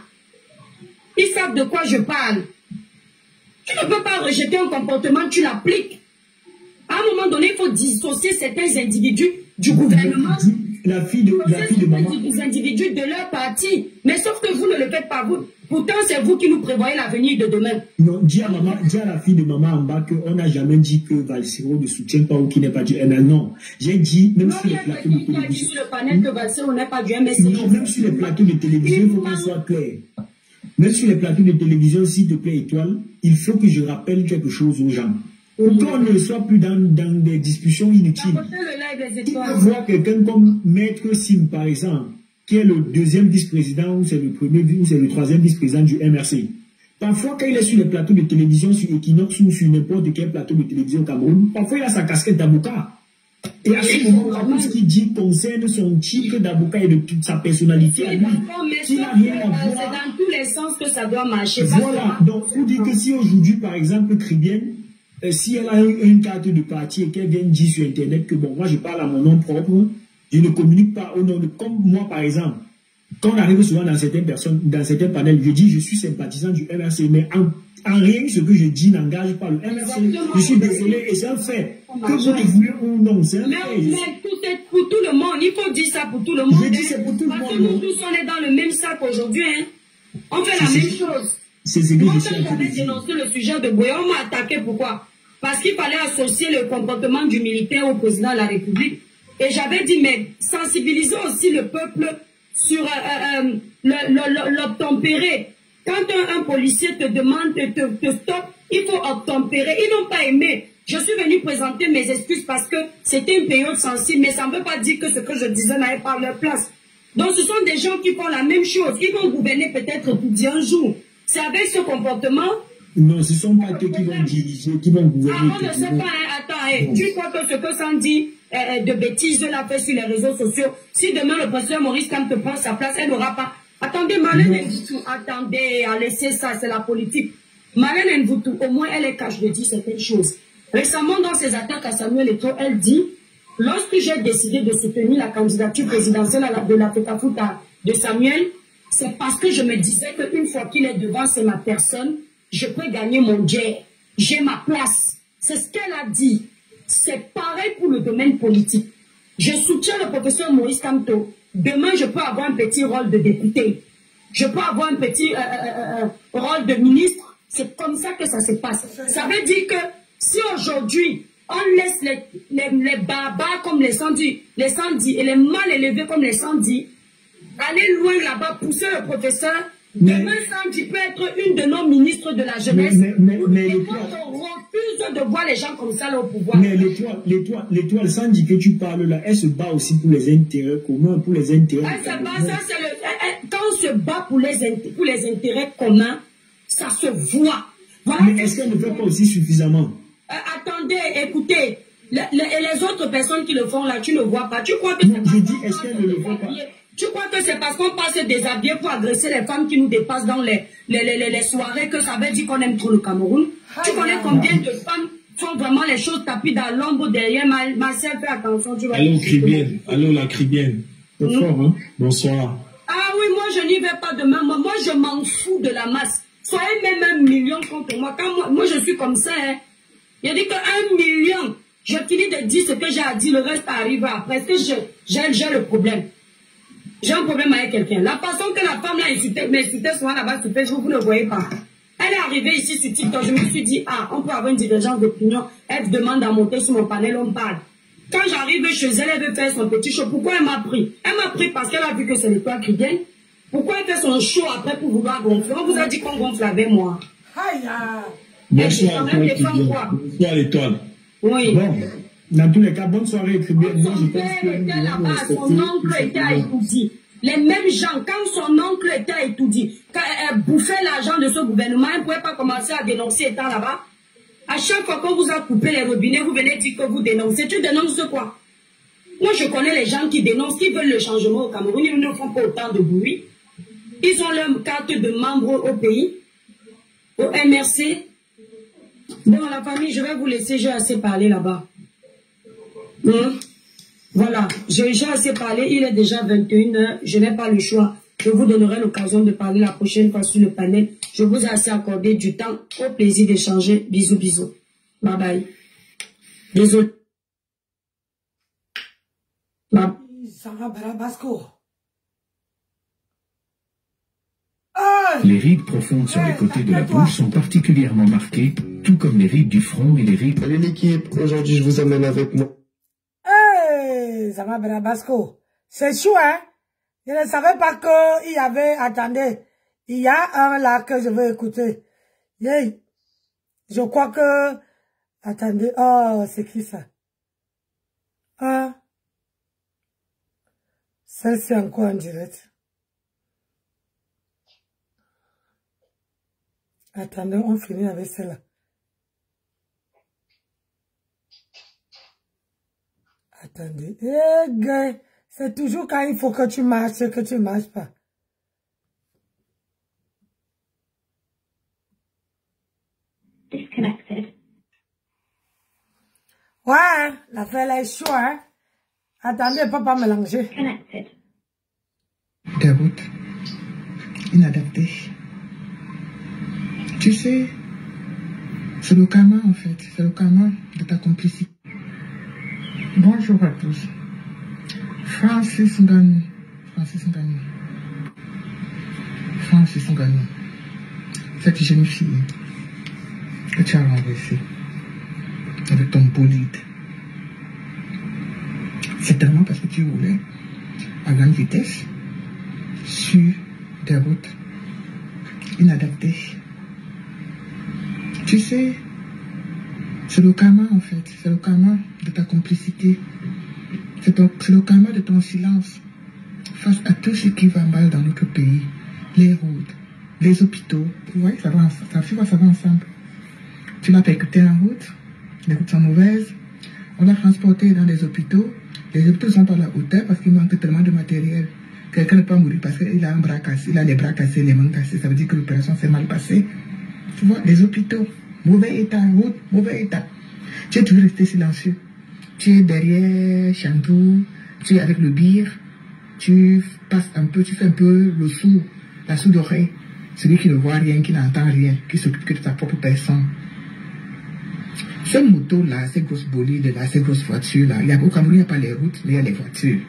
Ils savent de quoi je parle. Tu ne peux pas rejeter un comportement, tu l'appliques. À un moment donné, il faut dissocier certains individus du gouvernement. La fille de maman. Des individus de leur parti. Mais sauf que vous ne le faites pas vous. Pourtant, c'est vous qui nous prévoyez l'avenir de demain. Non, dis à la fille de maman en bas qu'on n'a jamais dit que Valsero ne soutient pas ou qu'il n'est pas du MSC. Non. J'ai dit, même sur les plateaux de télévision. dit sur le panel que Valsero n'est pas du MSC. Non, même sur les plateaux de télévision, il faut qu'on soit clair. Même sur les plateaux de télévision, s'il te plaît, Étoile, il faut que je rappelle quelque chose aux gens. Pour qu'on ne soit plus dans des discussions inutiles. Tu peux voir quelqu'un comme Maître Sim, par exemple, qui est le deuxième vice-président, ou c'est le premier, ou c'est le troisième vice-président du MRC. Parfois, quand il est sur les plateaux de télévision, sur Equinox ou sur n'importe quel plateau de télévision au Cameroun, parfois il a sa casquette d'avocat. Et à ce moment-là, tout ce qu'il dit concerne son titre d'avocat et de toute sa personnalité à lui. C'est dans tous les sens que ça doit marcher. Voilà, donc vous dites que si aujourd'hui, par exemple, Cribienne, si elle a une carte de parti et qu'elle vient dire sur Internet que bon, moi je parle à mon nom propre, je ne communique pas au nom de... Comme moi, par exemple, quand on arrive souvent dans certaines personnes, dans certains panels, je dis je suis sympathisant du MRC, mais en rien ce que je dis n'engage pas le MRC. Je suis désolé et c'est un fait. Que vous le voulez ou non, c'est un fait. Mais pour tout le monde, il faut dire ça pour tout le monde. Je dis c'est pour tout le monde. Parce que nous tous, on est dans le même sac aujourd'hui. Hein. On fait la même chose. C'est ce que moi, je suis en train j'avais de dire. dénoncé le sujet de Boya, on m'a attaqué. Pourquoi? Parce qu'il fallait associer le comportement du militaire au président de la République. Et j'avais dit, mais sensibilisons aussi le peuple sur l'obtempérer. Quand un policier te demande, te stoppe, il faut obtempérer. Ils n'ont pas aimé. Je suis venu présenter mes excuses parce que c'était une période sensible, mais ça ne veut pas dire que ce que je disais n'avait pas leur place. Donc ce sont des gens qui font la même chose. Ils vont gouverner peut-être pour 10 jours. C'est avec ce comportement... Non, ce ne sont pas eux qui vont diriger, qui vont gouverner. Ah, on ne sait pas, hein, attends, tu crois que ce que Sandy de bêtises l'a fait sur les réseaux sociaux, si demain le professeur Maurice Kamto prend sa place, elle n'aura pas... Attendez, Marlène Nvutu, attendez, à laisser ça, c'est la politique. Marlène Nvutu, au moins elle est cache de dire certaines choses. Récemment, dans ses attaques à Samuel Eto'o, elle dit, lorsque j'ai décidé de soutenir la candidature présidentielle de la FECAFOUTA de Samuel, c'est parce que je me disais qu'une fois qu'il est devant, c'est ma personne, je peux gagner mon jet, j'ai ma place. C'est ce qu'elle a dit. C'est pareil pour le domaine politique. Je soutiens le professeur Maurice Kamto. Demain, je peux avoir un petit rôle de député. Je peux avoir un petit rôle de ministre. C'est comme ça que ça se passe. Ça veut dire que si aujourd'hui, on laisse les barbares comme les Sandis et les mal élevés comme les Sandis aller loin là-bas, pousser le professeur, demain Sandi peut être une de nos ministres de la jeunesse. Mais on refuse de voir les gens comme ça là au pouvoir. Mais l'étoile Sandi que tu parles là, elle se bat aussi pour les intérêts communs, pour les intérêts. Quand on se bat pour les intérêts communs, ça se voit. Voilà. Mais est-ce qu'elle ne fait pas aussi suffisamment? Attendez, écoutez, les autres personnes qui le font là, tu ne vois pas. Tu crois que non, je dis, est-ce qu'elle ne le fait pas? Tu crois que c'est parce qu'on passe déshabillé pour agresser les femmes qui nous dépassent dans les soirées que ça veut dire qu'on aime trop le Cameroun? Tu connais combien de femmes font vraiment les choses tapis dans l'ombre derrière? Marcel, fais attention, tu vas... Allô, Cribienne. Allô, la Cribienne. Bonsoir, hein? Bonsoir. Ah oui, moi je n'y vais pas demain. Moi je m'en fous de la masse. Soyez même 1 million contre moi. Quand moi je suis comme ça, hein. Il dit que 1 million, je finis de dire ce que j'ai à dire, le reste arrive après. Est-ce que j'ai le problème? J'ai un problème avec quelqu'un. La façon que la femme l'a m'insultait souvent là-bas sur Facebook, vous ne voyez pas. Elle est arrivée ici sur TikTok, je me suis dit, ah, on peut avoir une divergence d'opinion. Elle demande à monter sur mon panel, on parle. Quand j'arrive chez elle, elle veut faire son petit show. Pourquoi elle m'a pris? Elle m'a pris parce qu'elle a vu que c'est l'étoile qui gagne. Pourquoi elle fait son show après pour vouloir gonfler? On vous a dit qu'on gonfle avec moi. Bonsoir, bonsoir l'étoile. Oui. Bon, dans tous les cas, bonne soirée, Cribienne. Son père était là-bas, son oncle était à Étoudi. Les mêmes gens, quand son oncle était à Étoudi, quand elle bouffait l'argent de ce gouvernement, elle ne pouvait pas commencer à dénoncer étant là-bas. À chaque fois qu'on vous a coupé les robinets, vous venez dire que vous dénoncez. Tu dénonces quoi? Moi, je connais les gens qui dénoncent, qui veulent le changement au Cameroun. Ils ne font pas autant de bruit. Ils ont leur carte de membre au pays, au MRC. Bon, la famille, je vais vous laisser, j'ai assez parlé là-bas. Voilà, j'ai assez parlé, il est déjà 21 h, je n'ai pas le choix. Je vous donnerai l'occasion de parler la prochaine fois sur le panel. Je vous ai assez accordé du temps. Au plaisir d'échanger. Bisous, bisous. Bye bye. Désolé. Bye. Les rides profondes sur les côtés de la bouche sont particulièrement marquées, tout comme les rides du front et les rides... Allez l'équipe, aujourd'hui je vous amène avec moi. Hey, Zama Barabasco. C'est chou, hein? Je ne savais pas qu'il y avait... Attendez, il y a un là que je veux écouter. Yay. Je crois que... Attendez, oh, c'est qui ça? Ah. Ça, c'est encore en direct. Attendez, on finit avec celle-là. Attendez. Eh, gars, c'est toujours quand il faut que tu marches pas. Disconnected. Ouais, l'affaire là est chaud, hein. Attendez, pas mélanger. Connected. Déroute. Inadapté. Tu sais, c'est le karma en fait, c'est le karma de ta complicité. Bonjour à tous. Francis Ngannou. Cette jeune fille que tu as renversée avec ton bolide. C'est tellement parce que tu roulais à grande vitesse sur des routes inadaptées. Tu sais, c'est le karma en fait, c'est le karma de ta complicité, c'est le karma de ton silence face à tout ce qui va mal dans notre pays, les routes, les hôpitaux, vous voyez, ça va ensemble. Tu l'as percuté en route, les routes sont mauvaises, on l'a transporté dans les hôpitaux ne sont pas à la hauteur parce qu'il manque tellement de matériel. Quelqu'un ne peut pas mourir parce qu'il a un bras cassé, il a les bras cassés, les mains cassées, ça veut dire que l'opération s'est mal passée. Tu vois, les hôpitaux, mauvais état, route, mauvais état. Tu es toujours resté silencieux. Tu es derrière Chandou, tu es avec le bir, tu passes un peu, tu fais un peu le sourd, la sourde oreille. Celui qui ne voit rien, qui n'entend rien, qui s'occupe que de ta propre personne. Ces motos-là, ces grosses bolides-là, ces grosses voitures-là, au Cameroun, il n'y a pas les routes, mais il y a les voitures.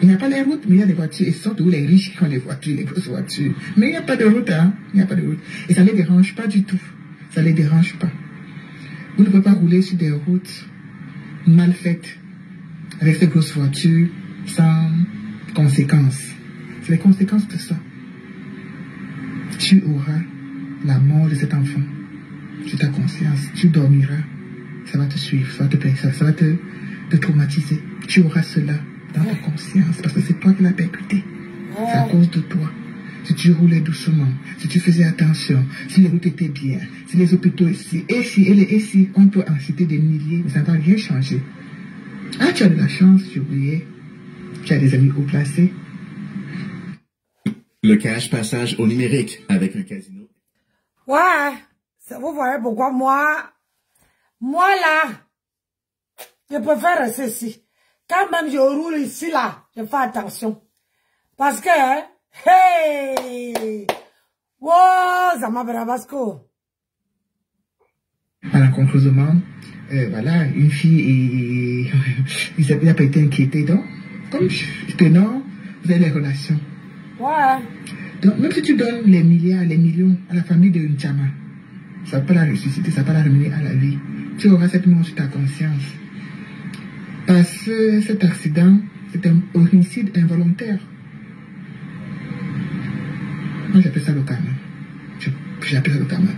Il n'y a pas les routes, mais il y a les voitures. Et surtout les riches qui ont les voitures, les grosses voitures. Mais il n'y a pas de route, hein. Il n'y a pas de route. Et ça ne les dérange pas du tout. Ça ne les dérange pas. Vous ne pouvez pas rouler sur des routes mal faites, avec ces grosses voitures, sans conséquences. C'est les conséquences de ça. Tu auras la mort de cet enfant sur ta conscience. Tu dormiras. Ça va te suivre, ça va te traumatiser. Tu auras cela dans ta conscience, parce que c'est toi qui l'as percuté. C'est à cause de toi. Si tu roulais doucement, si tu faisais attention, si les routes étaient bien, si les hôpitaux ici, et si, on peut en citer des milliers, mais ça ne va rien changer. Ah, tu as de la chance, j'ai oublié. Tu as des amis haut placés. Le cash passage au numérique avec un casino. Ouais, vous voyez pourquoi moi là, je préfère rester ici. Quand même je roule ici là, je fais attention. Parce que, hey, wow, Zama Barabasco. Malencontreusement, voilà, une fille, il n'a pas été inquiété, donc, comme tenant, vous avez les relations. Ouais. Donc, même si tu donnes les milliards, les millions à la famille de N'Chama, ça ne va pas la ressusciter, ça ne va pas la ramener à la vie. Tu auras cette mort sur ta conscience. Parce que cet accident, c'est un homicide involontaire. Moi, j'appelle ça le karma. J'appelle ça le karma.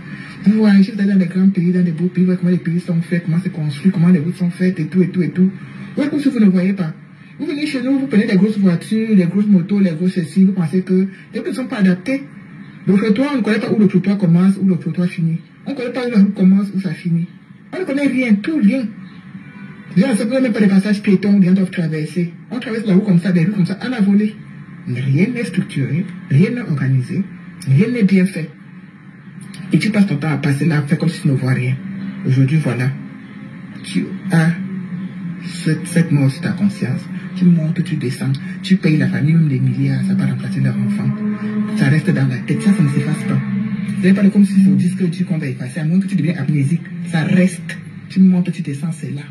Vous voyez, vous allez dans des grands pays, dans des beaux pays, vous voyez comment les pays sont faits, comment c'est construit, comment les routes sont faites, et tout. Vous comme si vous ne voyez pas. Vous venez chez nous, vous prenez des grosses voitures, les grosses motos, les grosses ceci, vous pensez que les routes ne sont pas adaptées. Le trottoir, on ne connaît pas où le trottoir commence, où le trottoir finit. On ne connaît pas où la route commence, où ça finit. On ne connaît rien, tout rien. Les gens ne savent même pas les passages piétons, les gens doivent traverser. On traverse la route comme ça, des rues comme ça, à la volée. Rien n'est structuré, rien n'est organisé, rien n'est bien fait. Et tu passes ton temps à passer là, faire comme si tu ne vois rien. Aujourd'hui, voilà. Tu as Faites-moi aussi ta conscience. Tu montes, tu descends, tu payes la famille même des milliards, ça va remplacer leur enfant. Ça reste dans la tête, ça ne s'efface pas. C'est pas comme si c'est au disque que tu comptes effacer, à moins que tu deviens amnésique. Ça reste. Tu montes, tu descends, c'est là.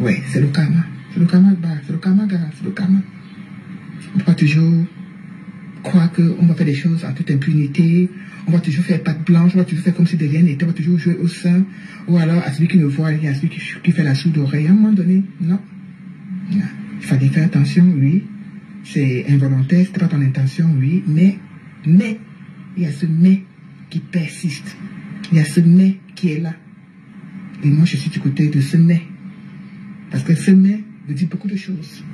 Ouais, c'est le karma. C'est le karma, c'est le karma, gars, c'est le karma. On ne peut pas toujours croire qu'on va faire des choses en toute impunité. On va toujours faire patte blanche, on va toujours faire comme si de rien n'était, on va toujours jouer au sein. Ou alors à celui qui ne voit rien, à celui qui fait la sourde oreille. À un moment donné, non. Il fallait faire attention, oui. C'est involontaire, c'était pas ton intention, oui. Mais, il y a ce mais qui persiste. Il y a ce mais qui est là. Et moi, je suis du côté de ce mais. Parce que ce mais veut dire beaucoup de choses.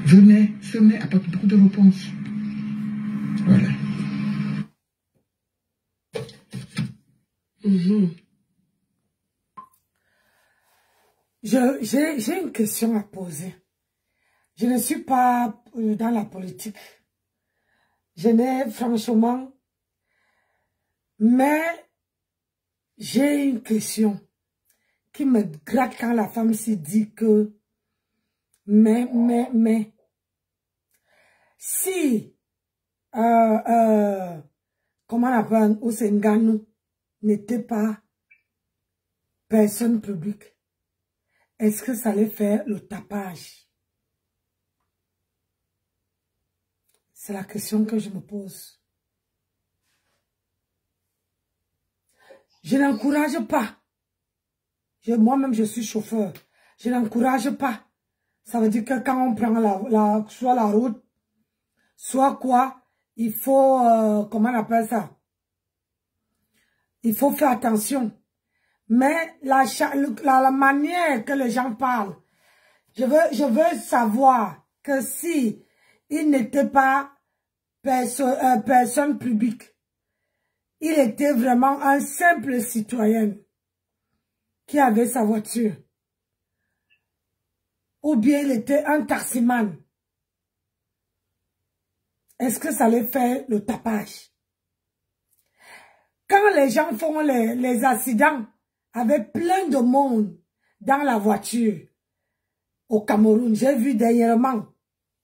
Ce mais apporte beaucoup de réponses. Voilà. J'ai une question à poser. Je ne suis pas dans la politique. Je n'ai franchement... Mais j'ai une question qui me gratte quand la femme s'y dit que... Mais... Si... comment on appelle Ousenganou n'était pas personne publique, est-ce que ça allait faire le tapage? C'est la question que je me pose. Je n'encourage pas. Moi-même, je suis chauffeur. Je n'encourage pas. Ça veut dire que quand on prend soit la route, soit quoi, il faut, comment on appelle ça? Il faut faire attention. Mais la manière que les gens parlent, je veux savoir que si il n'était pas personne publique, il était vraiment un simple citoyen qui avait sa voiture. Ou bien il était un taximan. Est-ce que ça allait faire le tapage? Quand les gens font les accidents avec plein de monde dans la voiture au Cameroun, j'ai vu dernièrement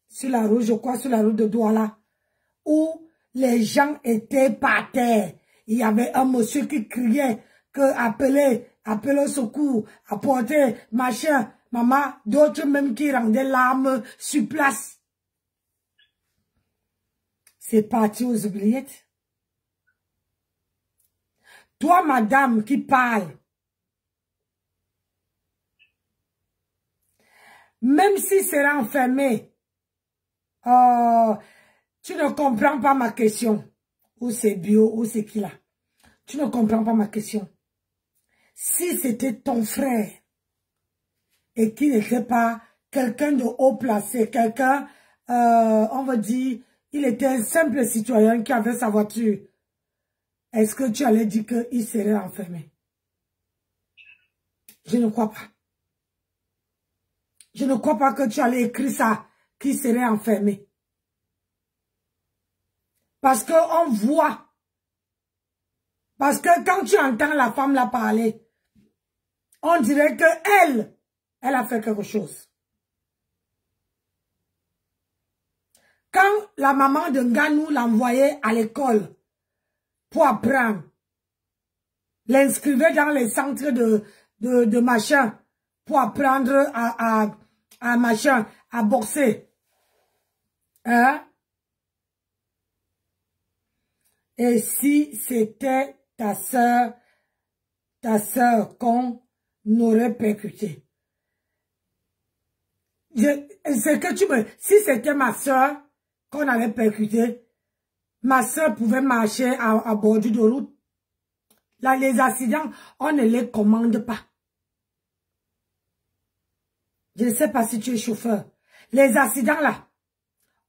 sur la route, je crois sur la route de Douala, où les gens étaient par terre. Il y avait un monsieur qui criait que appelez au secours, apportez machin, maman, d'autres même qui rendaient l'âme sur place. C'est parti aux oubliettes. Toi, madame, qui parle, même si c'est enfermé, tu ne comprends pas ma question. Ou c'est bio, ou c'est qui là. Tu ne comprends pas ma question. Si c'était ton frère, et qu'il n'était pas quelqu'un de haut placé, quelqu'un, on va dire, il était un simple citoyen qui avait sa voiture, est-ce que tu allais dire qu'il serait enfermé? Je ne crois pas. Je ne crois pas que tu allais écrire ça, qu'il serait enfermé. Parce qu'on voit. Parce que quand tu entends la femme là parler, on dirait que elle a fait quelque chose. Quand la maman de Nganou l'envoyait à l'école pour apprendre, l'inscrivait dans les centres de machin, pour apprendre à machin, à boxer. Hein? Et si c'était ta sœur qu'on aurait percuté. C'est que si c'était ma sœur qu'on allait percuter, ma sœur pouvait marcher à bordure de route. Là, les accidents, on ne les commande pas. Je ne sais pas si tu es chauffeur. Les accidents là,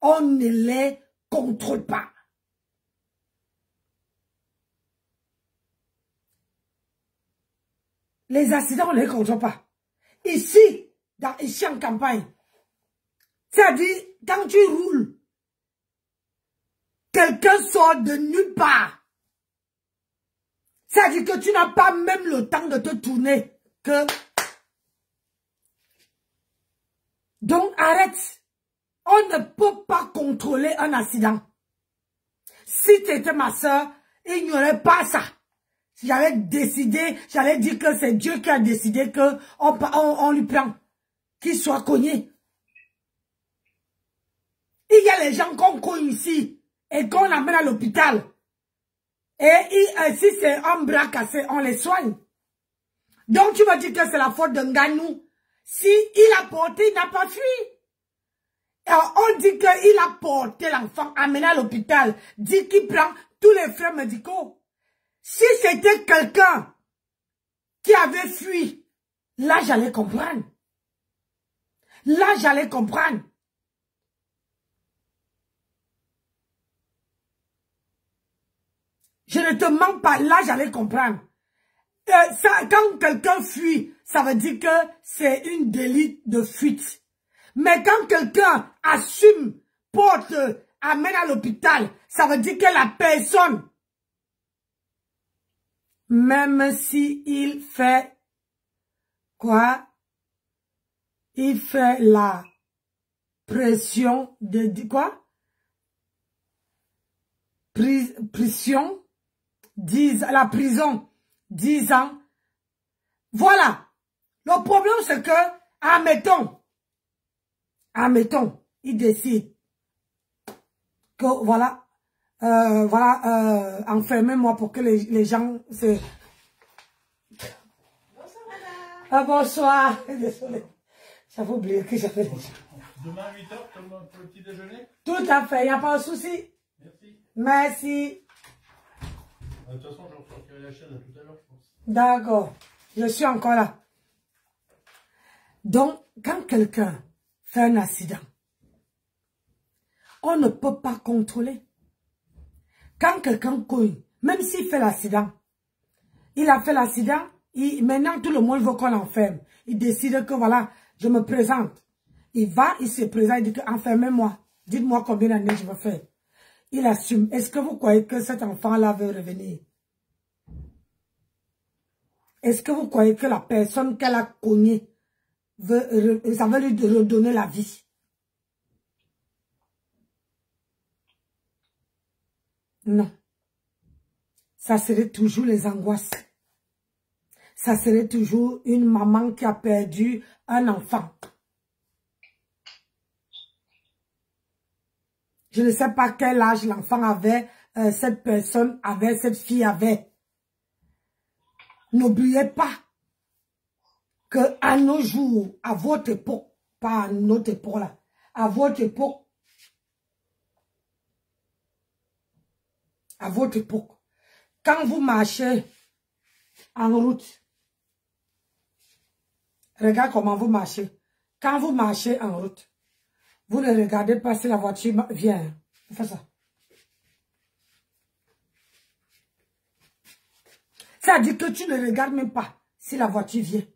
on ne les contrôle pas. Les accidents, on ne les contrôle pas. Ici en campagne, c'est-à-dire, quand tu roules, quelqu'un sort de nulle part. C'est-à-dire que tu n'as pas même le temps de te tourner. Que Donc arrête. On ne peut pas contrôler un accident. Si tu étais ma soeur, il n'y aurait pas ça. J'allais décider, j'allais dire que c'est Dieu qui a décidé que on lui prend. Qu'il soit cogné. Il y a les gens qu'on cogne ici et qu'on amène à l'hôpital. Et si c'est un bras cassé, on les soigne. Donc tu vas dire que c'est la faute d'un Nganou. Si il a porté, il n'a pas fui. Alors, on dit qu'il a porté l'enfant, amené à l'hôpital, dit qu'il prend tous les frais médicaux. Si c'était quelqu'un qui avait fui, là j'allais comprendre. Là j'allais comprendre. Je ne te mens pas, là j'allais comprendre. Quand quelqu'un fuit, ça veut dire que c'est une délit de fuite. Mais quand quelqu'un assume, porte, amène à l'hôpital, ça veut dire que la personne, même si il fait quoi? Il fait la pression de quoi? Pression, la prison, 10 ans. Voilà. Le problème c'est que, admettons, il décide que voilà, enfermez-moi pour que les gens se... bonsoir, désolé. J'avais oublié que j'avais les gens. Demain à 8h comme un petit déjeuner? Tout à fait, il n'y a pas de souci. Merci. Merci. De toute façon, je ressortirai la chaîne tout à l'heure, je pense. D'accord, je suis encore là. Donc, quand quelqu'un fait un accident, on ne peut pas contrôler. Quand quelqu'un cogne, même s'il fait l'accident, il a fait l'accident, maintenant tout le monde veut qu'on l'enferme. Il décide que voilà, je me présente. Il va, il se présente, il dit que enfermez-moi. Dites-moi combien d'années je veux faire. Il assume. Est-ce que vous croyez que cet enfant-là veut revenir? Est-ce que vous croyez que la personne qu'elle a cognée, ça va lui redonner la vie? Non. Ça serait toujours les angoisses. Ça serait toujours une maman qui a perdu un enfant. Je ne sais pas quel âge l'enfant avait, cette personne avait, cette fille avait. N'oubliez pas que à nos jours, à votre époque, pas à notre époque là, à votre époque, quand vous marchez en route, regarde comment vous marchez. Quand vous marchez en route, vous ne regardez pas si la voiture vient. Faites ça. Ça dit que tu ne regardes même pas si la voiture vient.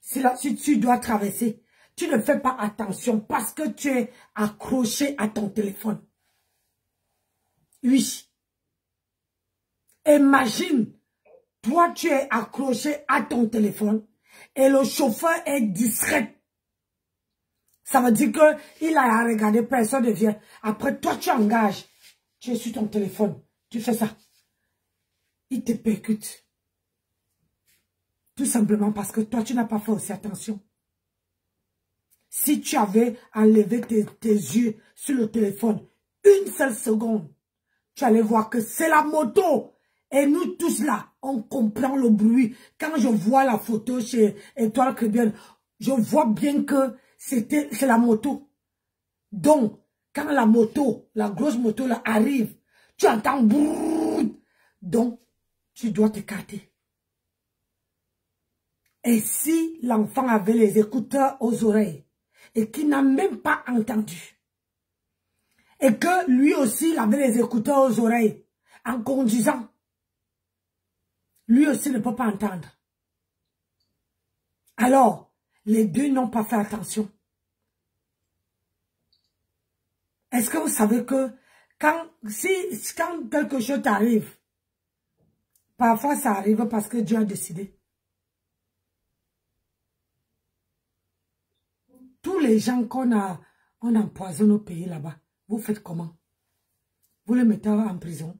Si tu dois traverser. Tu ne fais pas attention parce que tu es accroché à ton téléphone. Oui. Imagine, toi tu es accroché à ton téléphone et le chauffeur est distrait. Ça veut dire qu'il a regardé, personne ne vient. Après, toi, tu engages. Tu es sur ton téléphone. Tu fais ça. Il te percute. Tout simplement parce que toi, tu n'as pas fait aussi attention. Si tu avais enlevé tes yeux sur le téléphone, une seule seconde, tu allais voir que c'est la moto. Et nous tous là, on comprend le bruit. Quand je vois la photo chez Étoile Caribbean, je vois bien que c'est la moto. Donc, quand la moto, la grosse moto là arrive, tu entends brrr. Donc, tu dois t'écarter. Et si l'enfant avait les écouteurs aux oreilles et qu'il n'a même pas entendu, et que lui aussi il avait les écouteurs aux oreilles en conduisant, lui aussi ne peut pas entendre. Alors, les deux n'ont pas fait attention. Est-ce que vous savez que quand quelque chose t'arrive, parfois ça arrive parce que Dieu a décidé. Tous les gens on empoisonne au pays là-bas, vous faites comment? Vous les mettez en prison?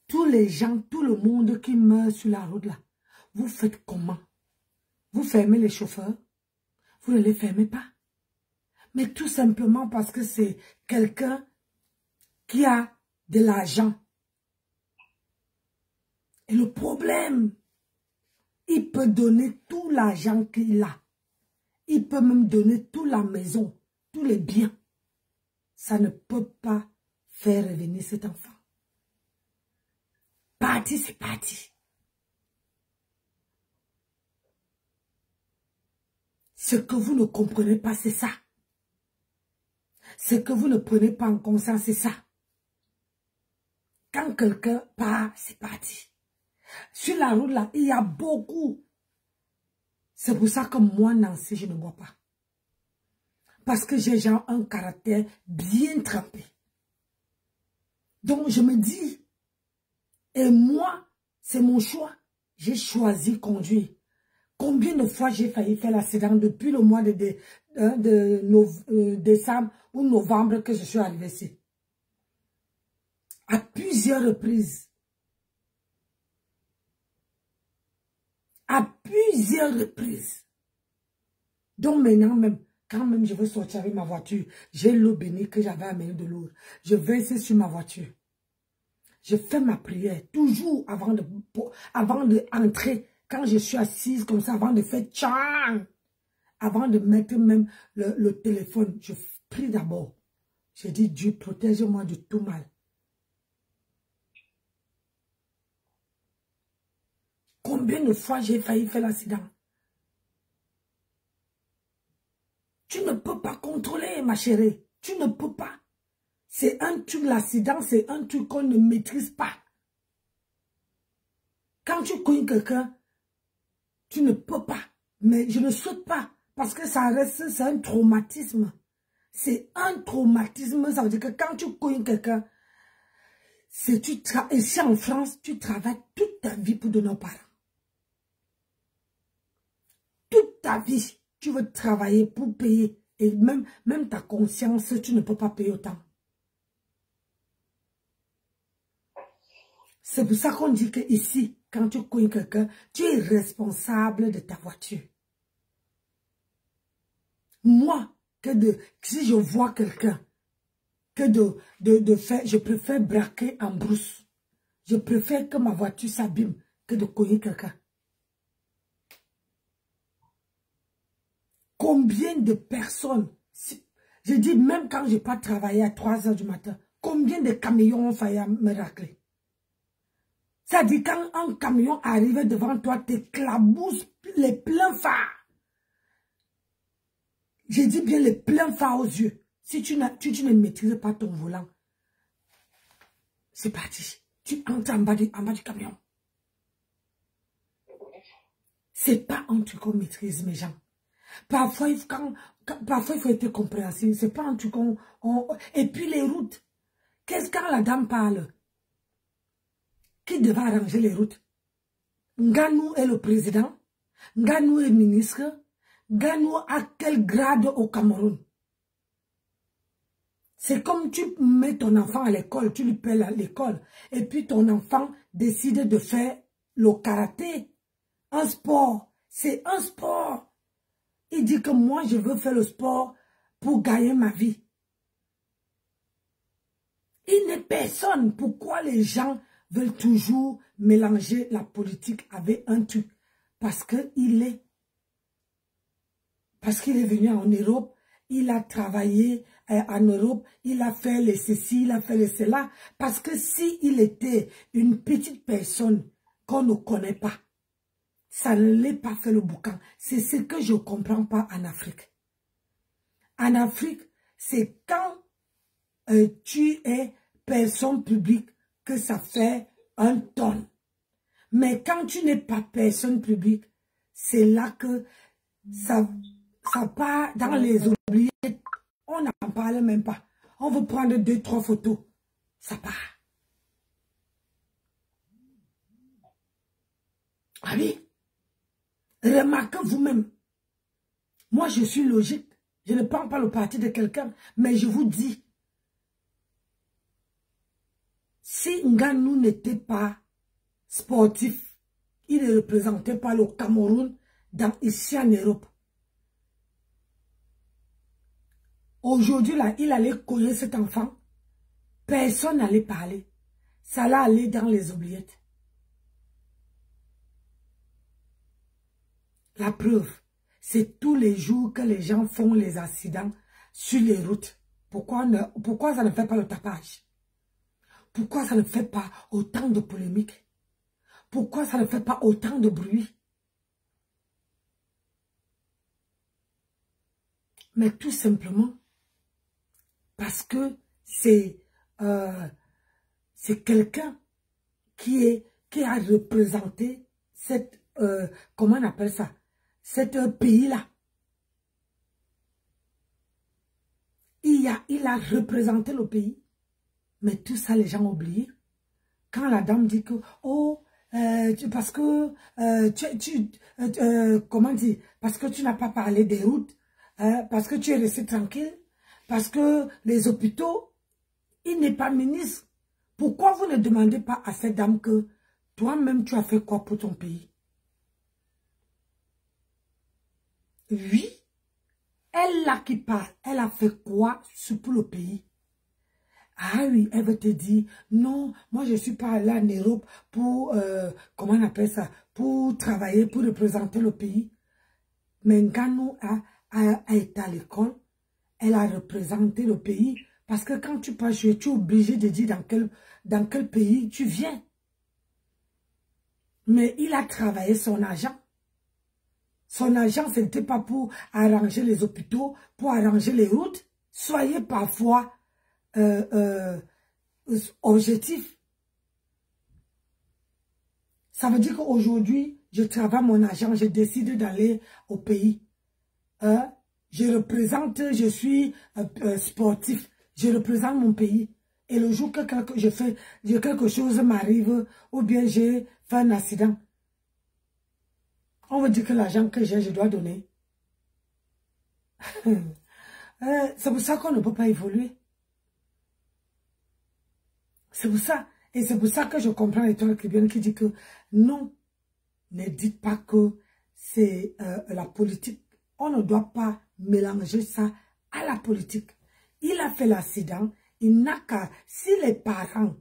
Tous les gens, tout le monde qui meurt sur la route là, vous faites comment? Vous fermez les chauffeurs? Vous ne les fermez pas? Mais tout simplement parce que c'est quelqu'un qui a de l'argent. Et le problème, il peut donner tout l'argent qu'il a. Il peut même donner toute la maison, tous les biens. Ça ne peut pas faire revenir cet enfant. Parti, c'est parti. Ce que vous ne comprenez pas, c'est ça. Ce que vous ne prenez pas en conscience, c'est ça. Quand quelqu'un part, c'est parti. Sur la route là, il y a beaucoup. C'est pour ça que moi, Nancy, je ne bois pas. Parce que j'ai genre un caractère bien trempé. Donc je me dis, et moi, c'est mon choix. J'ai choisi conduire. Combien de fois j'ai failli faire l'accident depuis le mois de décembre ou novembre que je suis arrivée ici? À plusieurs reprises. À plusieurs reprises. Donc maintenant même, quand même je veux sortir avec ma voiture, j'ai l'eau bénie que j'avais amenée de l'eau. Je verse sur ma voiture. Je fais ma prière toujours avant d'entrer. Quand je suis assise comme ça, avant de faire tchang, avant de mettre même le téléphone, je prie d'abord. Je dis, Dieu, protège-moi de tout mal. Combien de fois j'ai failli faire l'accident? Tu ne peux pas contrôler, ma chérie. Tu ne peux pas. C'est un truc, l'accident, c'est un truc qu'on ne maîtrise pas. Quand tu connais quelqu'un, tu ne peux pas. Mais je ne souhaite pas. Parce que ça reste, c'est un traumatisme. C'est un traumatisme. Ça veut dire que quand tu connais quelqu'un, ici en France, tu travailles toute ta vie pour donner aux parents. Toute ta vie, tu veux travailler pour payer. Et même ta conscience, tu ne peux pas payer autant. C'est pour ça qu'on dit que ici, quand tu connais quelqu'un, tu es responsable de ta voiture. Moi, si je vois quelqu'un, je préfère braquer en brousse. Je préfère que ma voiture s'abîme que de connaître quelqu'un. Combien de personnes, je dis même quand je n'ai pas travaillé à 3 h du matin, combien de camions ont failli me racler? Ça dit quand un camion arrive devant toi, t'éclabousse les pleins phares. J'ai dit bien les pleins phares aux yeux. Si tu ne maîtrises pas ton volant, c'est parti. Tu entres en bas du camion. C'est pas un truc qu'on maîtrise, mes gens. Parfois, il faut être compréhensif. C'est pas un truc qu'on... Et puis les routes. Qu'est-ce quand la dame parle? Qui devait arranger les routes? Nganou est le président. Nganou est ministre. Nganou a quel grade au Cameroun? C'est comme tu mets ton enfant à l'école, tu lui payes à l'école. Et puis ton enfant décide de faire le karaté. Un sport. C'est un sport. Il dit que moi, je veux faire le sport pour gagner ma vie. Il n'est personne. Pourquoi les gens veulent toujours mélanger la politique avec un truc? Parce qu'il est venu en Europe, il a travaillé en Europe, il a fait les ceci, il a fait les cela. Parce que s'il était une petite personne qu'on ne connaît pas, ça ne l'est pas fait le boucan. C'est ce que je ne comprends pas en Afrique. En Afrique, c'est quand tu es personne publique que ça fait un tonne. Mais quand tu n'es pas personne publique, c'est là que ça part dans les oubliés. On n'en parle même pas. On veut prendre 2-3 photos. Ça part. Ah oui. Remarquez vous-même. Moi, je suis logique. Je ne prends pas le parti de quelqu'un. Mais je vous dis, si Ngannou n'était pas sportif, il ne représentait pas le Cameroun ici en Europe. Aujourd'hui, là, il allait coller cet enfant. Personne n'allait parler. Ça allait aller dans les oubliettes. La preuve, c'est tous les jours que les gens font les accidents sur les routes. Pourquoi ça ne fait pas le tapage? Pourquoi ça ne fait pas autant de polémiques? Pourquoi ça ne fait pas autant de bruit? Mais tout simplement parce que c'est quelqu'un qui a représenté cette, comment on appelle ça, cet pays-là. Il a représenté le pays. Mais tout ça, les gens ont oublié. Quand la dame dit que, oh, parce que, comment dire, parce que tu n'as pas parlé des routes, parce que tu es resté tranquille, parce que les hôpitaux, il n'est pas ministre. Pourquoi vous ne demandez pas à cette dame que toi-même tu as fait quoi pour ton pays? Oui, elle là qui parle, elle a fait quoi pour le pays? Ah oui, elle veut te dire, non, moi je suis pas là en Europe pour, comment on appelle ça, pour travailler, pour représenter le pays. Mais Ngannou a été à l'école, elle a représenté le pays, parce que quand tu passes, tu es obligé de dire dans quel pays tu viens. Mais il a travaillé son argent. Son argent, ce n'était pas pour arranger les hôpitaux, pour arranger les routes. Soyez parfois objectif. Ça veut dire qu'aujourd'hui, je travaille mon argent, je décide d'aller au pays. Je représente, je suis sportif, je représente mon pays. Et le jour que quelque chose m'arrive, ou bien j'ai fait un accident, on veut dire que l'argent que j'ai, je dois donner. C'est pour ça qu'on ne peut pas évoluer. C'est pour ça. Et c'est pour ça que je comprends l'Étoile chrétienne qui dit que non, ne dites pas que c'est la politique. On ne doit pas mélanger ça à la politique. Il a fait l'accident. Il n'a qu'à... Si les parents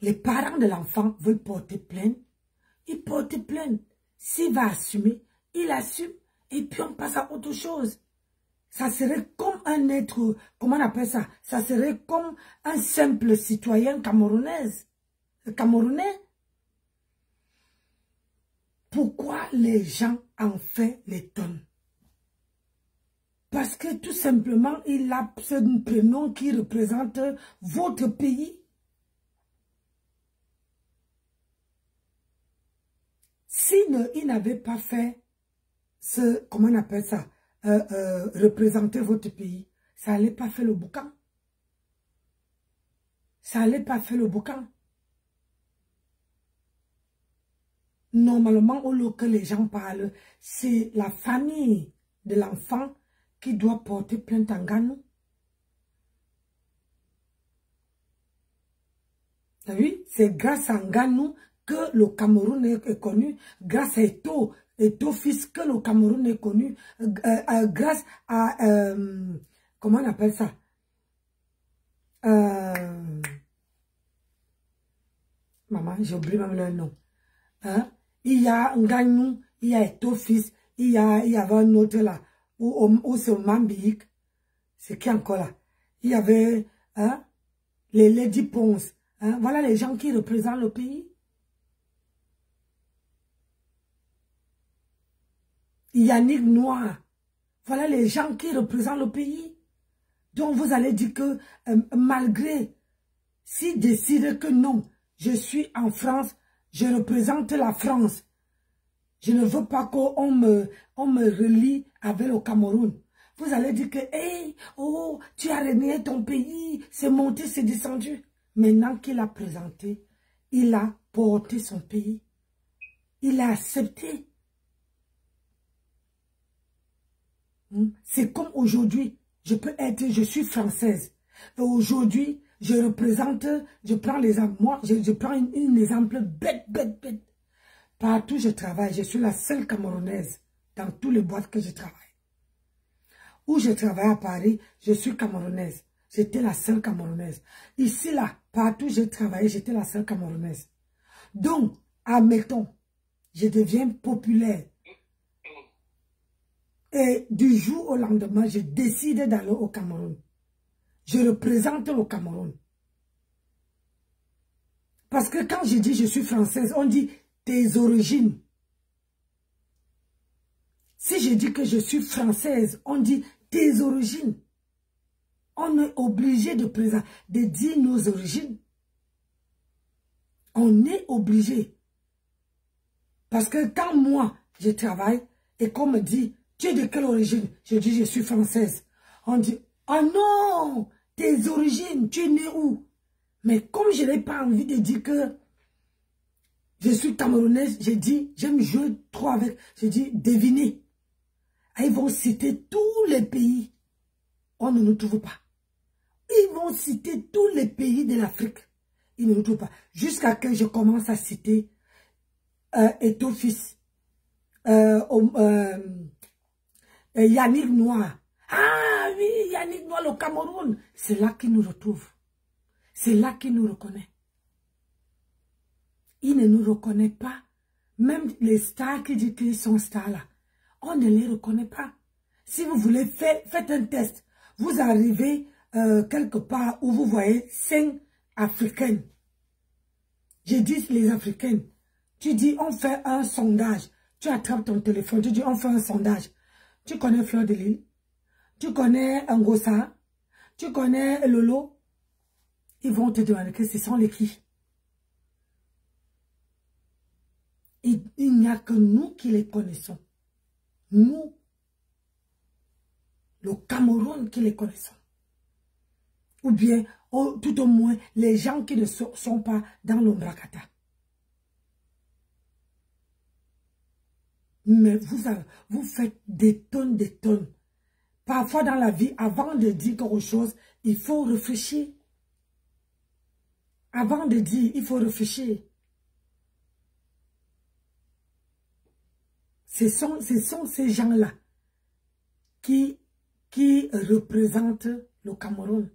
de l'enfant veulent porter plainte, ils portent plainte. S'il va assumer, il assume. Et puis on passe à autre chose. Ça serait comme un être, comment on appelle ça? Ça serait comme un simple citoyen camerounais. Pourquoi les gens en font les tonnes? Parce que tout simplement, il a ce prénom qui représente votre pays. Il n'avait pas fait ce, comment on appelle ça, représenter votre pays, ça n'allait pas faire le boucan. Ça n'allait pas faire le boucan. Normalement, au lieu que les gens parlent, c'est la famille de l'enfant qui doit porter plainte à Ngannou. Oui, c'est grâce à Ngannou que le Cameroun est connu, grâce à Eto'o fils que le Cameroun est connu, grâce à, comment on appelle ça? Maman, j'ai oublié même leur nom. Il y a Ngannou, il y a Eto'o fils, il y avait un autre là, où c'est Mambik. C'est qui encore là? Il y avait les Lady Ponce. Voilà les gens qui représentent le pays. Yannick Noir. Voilà les gens qui représentent le pays. Donc vous allez dire que malgré, s'ils décident que non, je suis en France, je représente la France. Je ne veux pas qu'on me relie avec le Cameroun. Vous allez dire que, hey, oh, tu as renié ton pays, c'est monté, c'est descendu. Maintenant qu'il a présenté, il a porté son pays. Il a accepté. C'est comme aujourd'hui, je suis française. Et aujourd'hui, je représente, je prends l'exemple, moi, je prends un exemple bête. Partout où je travaille, je suis la seule Camerounaise dans tous les boîtes que je travaille. Où je travaille à Paris, je suis Camerounaise. J'étais la seule Camerounaise. Ici, là, partout où j'ai travaillé, j'étais la seule Camerounaise. Donc, admettons, je deviens populaire. Et du jour au lendemain, je décide d'aller au Cameroun. Je représente le Cameroun. Parce que quand je dis je suis française, on dit tes origines. Si je dis que je suis française, on dit tes origines. On est obligé de dire nos origines. On est obligé. Parce que quand moi, je travaille et qu'on me dit, tu es de quelle origine? Je dis, je suis française. On dit, oh non, tes origines, tu es né où? Mais comme je n'ai pas envie de dire que je suis camerounaise, j'ai dit, j'aime jouer trop avec, j'ai dit, devinez. Ils vont citer tous les pays. On ne nous trouve pas. Ils vont citer tous les pays de l'Afrique. Ils ne nous trouvent pas. Jusqu'à que je commence à citer Etofis, Yannick Noir. Ah oui, Yannick Noir, le Cameroun. C'est là qu'ils nous retrouvent. C'est là qu'ils nous reconnaissent. Ils ne nous reconnaissent pas. Même les stars qui disent qu'ils sont stars là, on ne les reconnaît pas. Si vous voulez, faites un test. Vous arrivez quelque part où vous voyez 5 Africaines. Je dis les Africaines. Tu dis, on fait un sondage. Tu attrapes ton téléphone, tu dis, on fait un sondage. Tu connais Fleur de Lille. Tu connais Ngossa. Tu connais Lolo. Ils vont te demander que ce sont les qui. Il n'y a que nous qui les connaissons. Nous, le Cameroun qui les connaissons. Ou bien, tout au moins, les gens qui ne sont pas dans l'Ombrakata. Mais vous faites des tonnes. Parfois dans la vie, avant de dire quelque chose, il faut réfléchir. Avant de dire, il faut réfléchir. Ce sont ces gens-là qui représentent le Cameroun.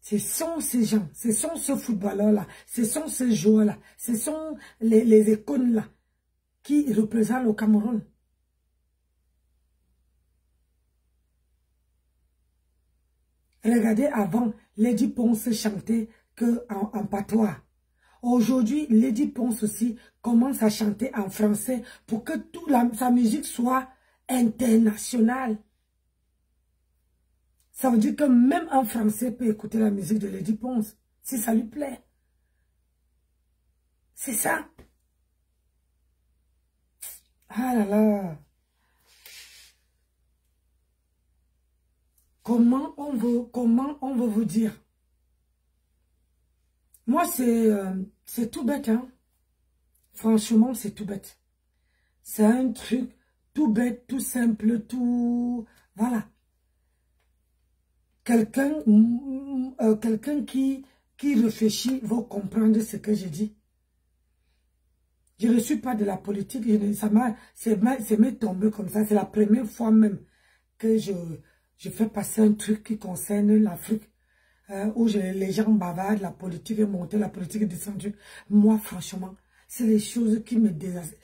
Ce sont ces gens, ce sont ce footballeur-là, ce sont ces joueurs-là, ce sont les icônes-là qui représentent le Cameroun. Regardez avant, Lady Ponce chantait en patois. Aujourd'hui, Lady Ponce aussi commence à chanter en français pour que toute sa musique soit internationale. Ça veut dire que même un Français peut écouter la musique de Lady Ponce, si ça lui plaît. C'est ça. Ah là là. Comment on veut vous dire? Moi, c'est tout bête, hein. Franchement, c'est tout bête. C'est un truc tout bête, tout simple, tout... Voilà. Quelqu'un qui réfléchit va comprendre ce que je dis. Je ne suis pas de la politique, c'est m'est tombé comme ça. C'est la première fois même que je fais passer un truc qui concerne l'Afrique, où les gens bavardent, la politique est montée, la politique est descendue. Moi, franchement, c'est les choses qui me désastrent.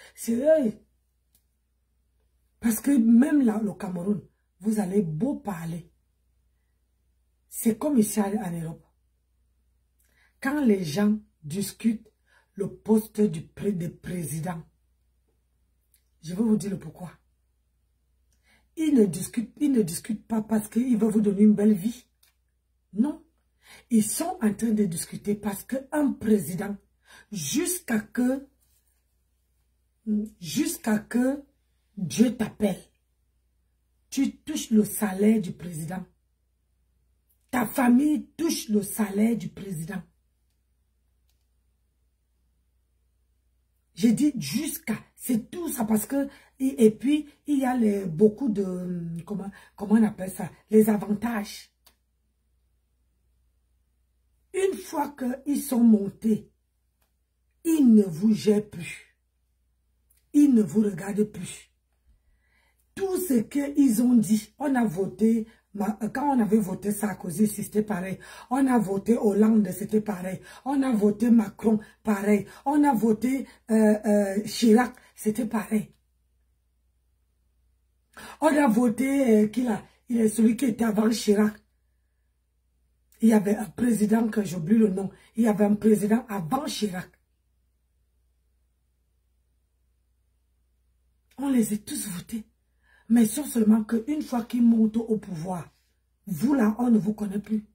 Parce que même là, le Cameroun, vous allez beau parler. C'est comme ici en Europe. Quand les gens discutent le poste de président, je vais vous dire le pourquoi. Ils ne discutent pas parce qu'ils veulent vous donner une belle vie. Non. Ils sont en train de discuter parce qu'un président, jusqu'à que Dieu t'appelle, tu touches le salaire du président. Ta famille touche le salaire du président. J'ai dit jusqu'à, c'est tout ça parce que, et puis, il y a beaucoup de, comment on appelle ça, les avantages. Une fois qu'ils sont montés, ils ne vous gèrent plus. Ils ne vous regardent plus. Tout ce qu'ils ont dit, on a voté, quand on avait voté Sarkozy, c'était pareil. On a voté Hollande, c'était pareil. On a voté Macron, pareil. On a voté Chirac, c'était pareil. On a voté, il est celui qui était avant Chirac. Il y avait un président, que j'oublie le nom, il y avait un président avant Chirac. On les a tous votés. Mais sauf seulement qu'une fois qu'ils montent au pouvoir, vous là, on ne vous connaît plus.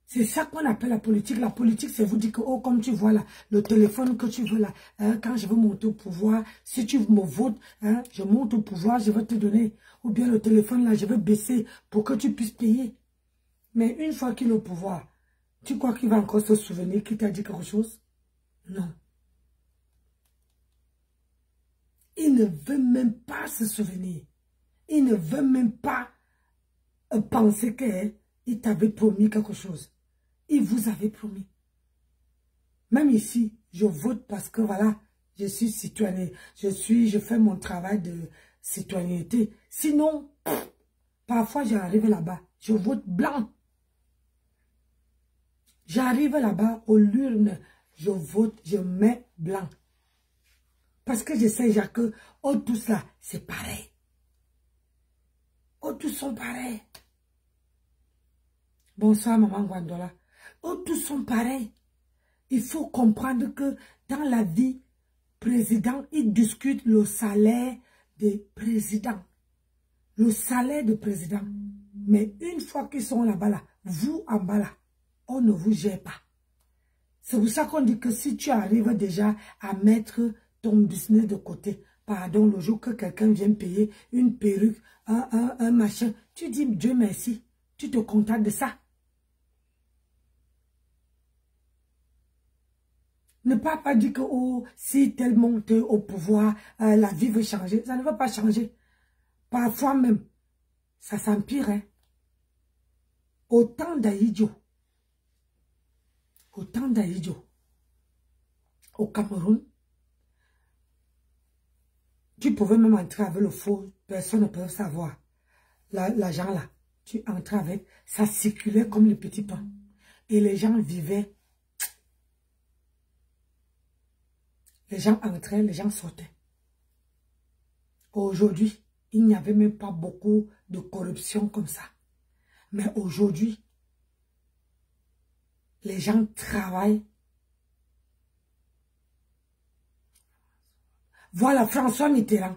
C'est ça qu'on appelle la politique. La politique, c'est vous dire que, oh, comme tu vois là, le téléphone que tu veux là, quand je veux monter au pouvoir, si tu me votes, je monte au pouvoir, je vais te donner. Ou bien le téléphone là, je vais baisser pour que tu puisses payer. Mais une fois qu'il est au pouvoir, tu crois qu'il va encore se souvenir qu'il t'a dit quelque chose? Non. Il ne veut même pas se souvenir. Il ne veut même pas penser qu'il t'avait promis quelque chose. Il vous avait promis. Même ici, je vote parce que voilà, je suis citoyen. Je fais mon travail de citoyenneté. Sinon, parfois j'arrive là-bas, je vote blanc. J'arrive là-bas aux urnes, je vote, je mets blanc. Parce que je sais déjà que, oh, tout ça, c'est pareil. Oh, tous sont pareils. Bonsoir, maman Gwandola. Oh, tous sont pareils. Il faut comprendre que dans la vie, président, ils discutent le salaire des présidents. Le salaire de président. Mais une fois qu'ils sont là-bas, là, vous en bas là, on ne vous gère pas. C'est pour ça qu'on dit que si tu arrives déjà à mettre ton business de côté, pardon, le jour que quelqu'un vient payer une perruque, un machin, tu dis Dieu merci, tu te contentes de ça. Ne pas dire que oh, si tel monte au pouvoir, la vie veut changer. Ça ne va pas changer. Parfois même, ça s'empire. Hein. Autant d'Aïdjo, au Cameroun, tu pouvais même entrer avec le faux, personne ne peut savoir. L'argent là, tu entrais avec, ça circulait comme le petit pain. Et les gens vivaient. Les gens entraient, les gens sortaient. Aujourd'hui, il n'y avait même pas beaucoup de corruption comme ça. Mais aujourd'hui, les gens travaillent. Voilà, François Mitterrand.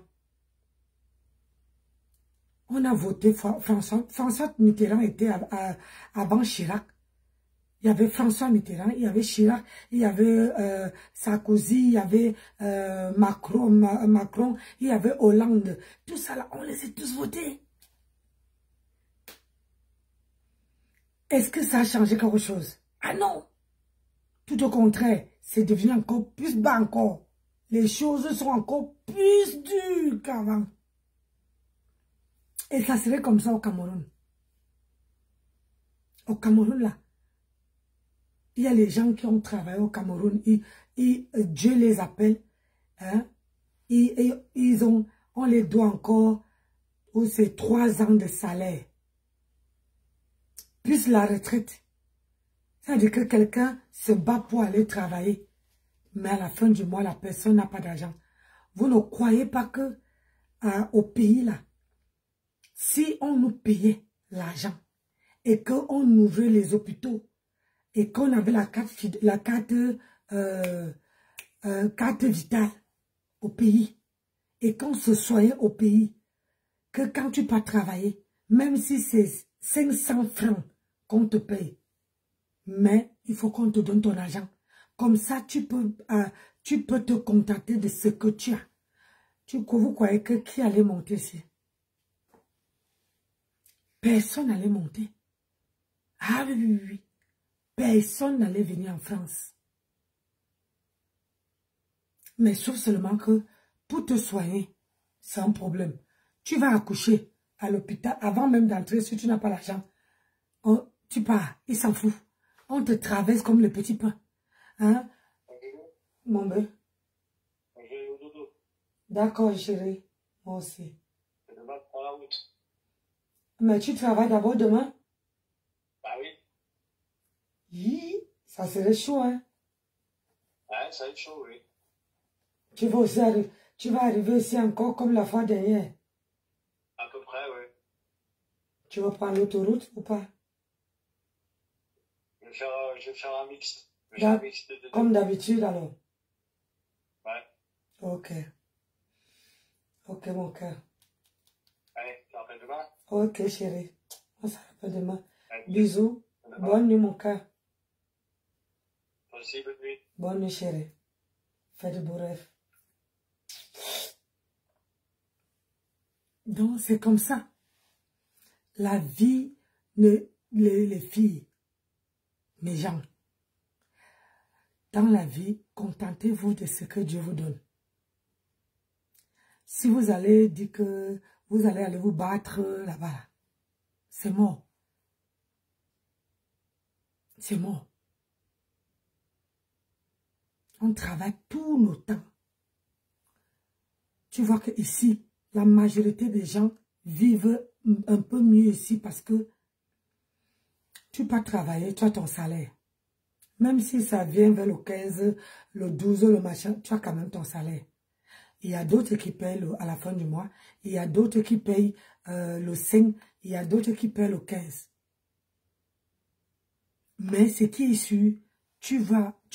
On a voté François Mitterrand était avant Chirac. Il y avait François Mitterrand, il y avait Chirac, il y avait Sarkozy, il y avait Macron, il y avait Hollande. Tout ça là, on les a tous votés. Est-ce que ça a changé quelque chose? Ah non! Tout au contraire, c'est devenu encore plus bas encore. Les choses sont encore plus dures qu'avant. Et ça serait comme ça au Cameroun. Au Cameroun là, il y a les gens qui ont travaillé au Cameroun, Dieu les appelle, hein? On les doit encore, c'est 3 ans de salaire. Plus la retraite. Ça veut dire que quelqu'un se bat pour aller travailler. Mais à la fin du mois, la personne n'a pas d'argent. Vous ne croyez pas que au pays là, si on nous payait l'argent et qu'on ouvrait les hôpitaux et qu'on avait la carte vitale au pays et qu'on se soignait au pays, que quand tu pars travailler, même si c'est 500 francs qu'on te paye, mais il faut qu'on te donne ton argent. Comme ça, tu peux te contenter de ce que tu as. Vous croyez que qui allait monter ici? Personne n'allait monter. Ah oui, oui, oui. Personne n'allait venir en France. Mais sauf seulement que pour te soigner, c'est un problème. Tu vas accoucher à l'hôpital, avant même d'entrer, si tu n'as pas l'argent, tu pars, il s'en fout. On te traverse comme le petit pain. Hein? Mon bébé. D'accord, chérie. Moi aussi. Mais tu travailles d'abord demain? Bah oui. Hi, ça serait chaud, hein? Ouais, ça va être chaud, oui. Tu vas aussi arriver ici encore comme la fois dernière. À peu près, oui. Tu vas prendre l'autoroute ou pas? Je vais faire un mixte. Je vais faire un mixte de deux. Comme d'habitude alors? Ouais. Ok. Ok, mon cœur. Allez, tu te rappelles demain? Ok, chérie. On se rappelle demain. Allez, Bisous. Bonne nuit, mon cœur. toi aussi, bonne nuit. Bonne nuit, chérie. Fais de beaux rêves. Donc, c'est comme ça. La vie, les filles, mes gens, dans la vie, contentez-vous de ce que Dieu vous donne. Si vous allez dire que vous allez aller vous battre là-bas, c'est mort. C'est mort. On travaille tout nos temps. Tu vois que ici, la majorité des gens vivent un peu mieux ici parce que tu peux travailler, tu as ton salaire. Même si ça vient vers le 15, le 12, le machin, tu as quand même ton salaire. Il y a d'autres qui payent à la fin du mois. Il y a d'autres qui payent le 5. Il y a d'autres qui payent le 15. Mais ce qui est sûr, tu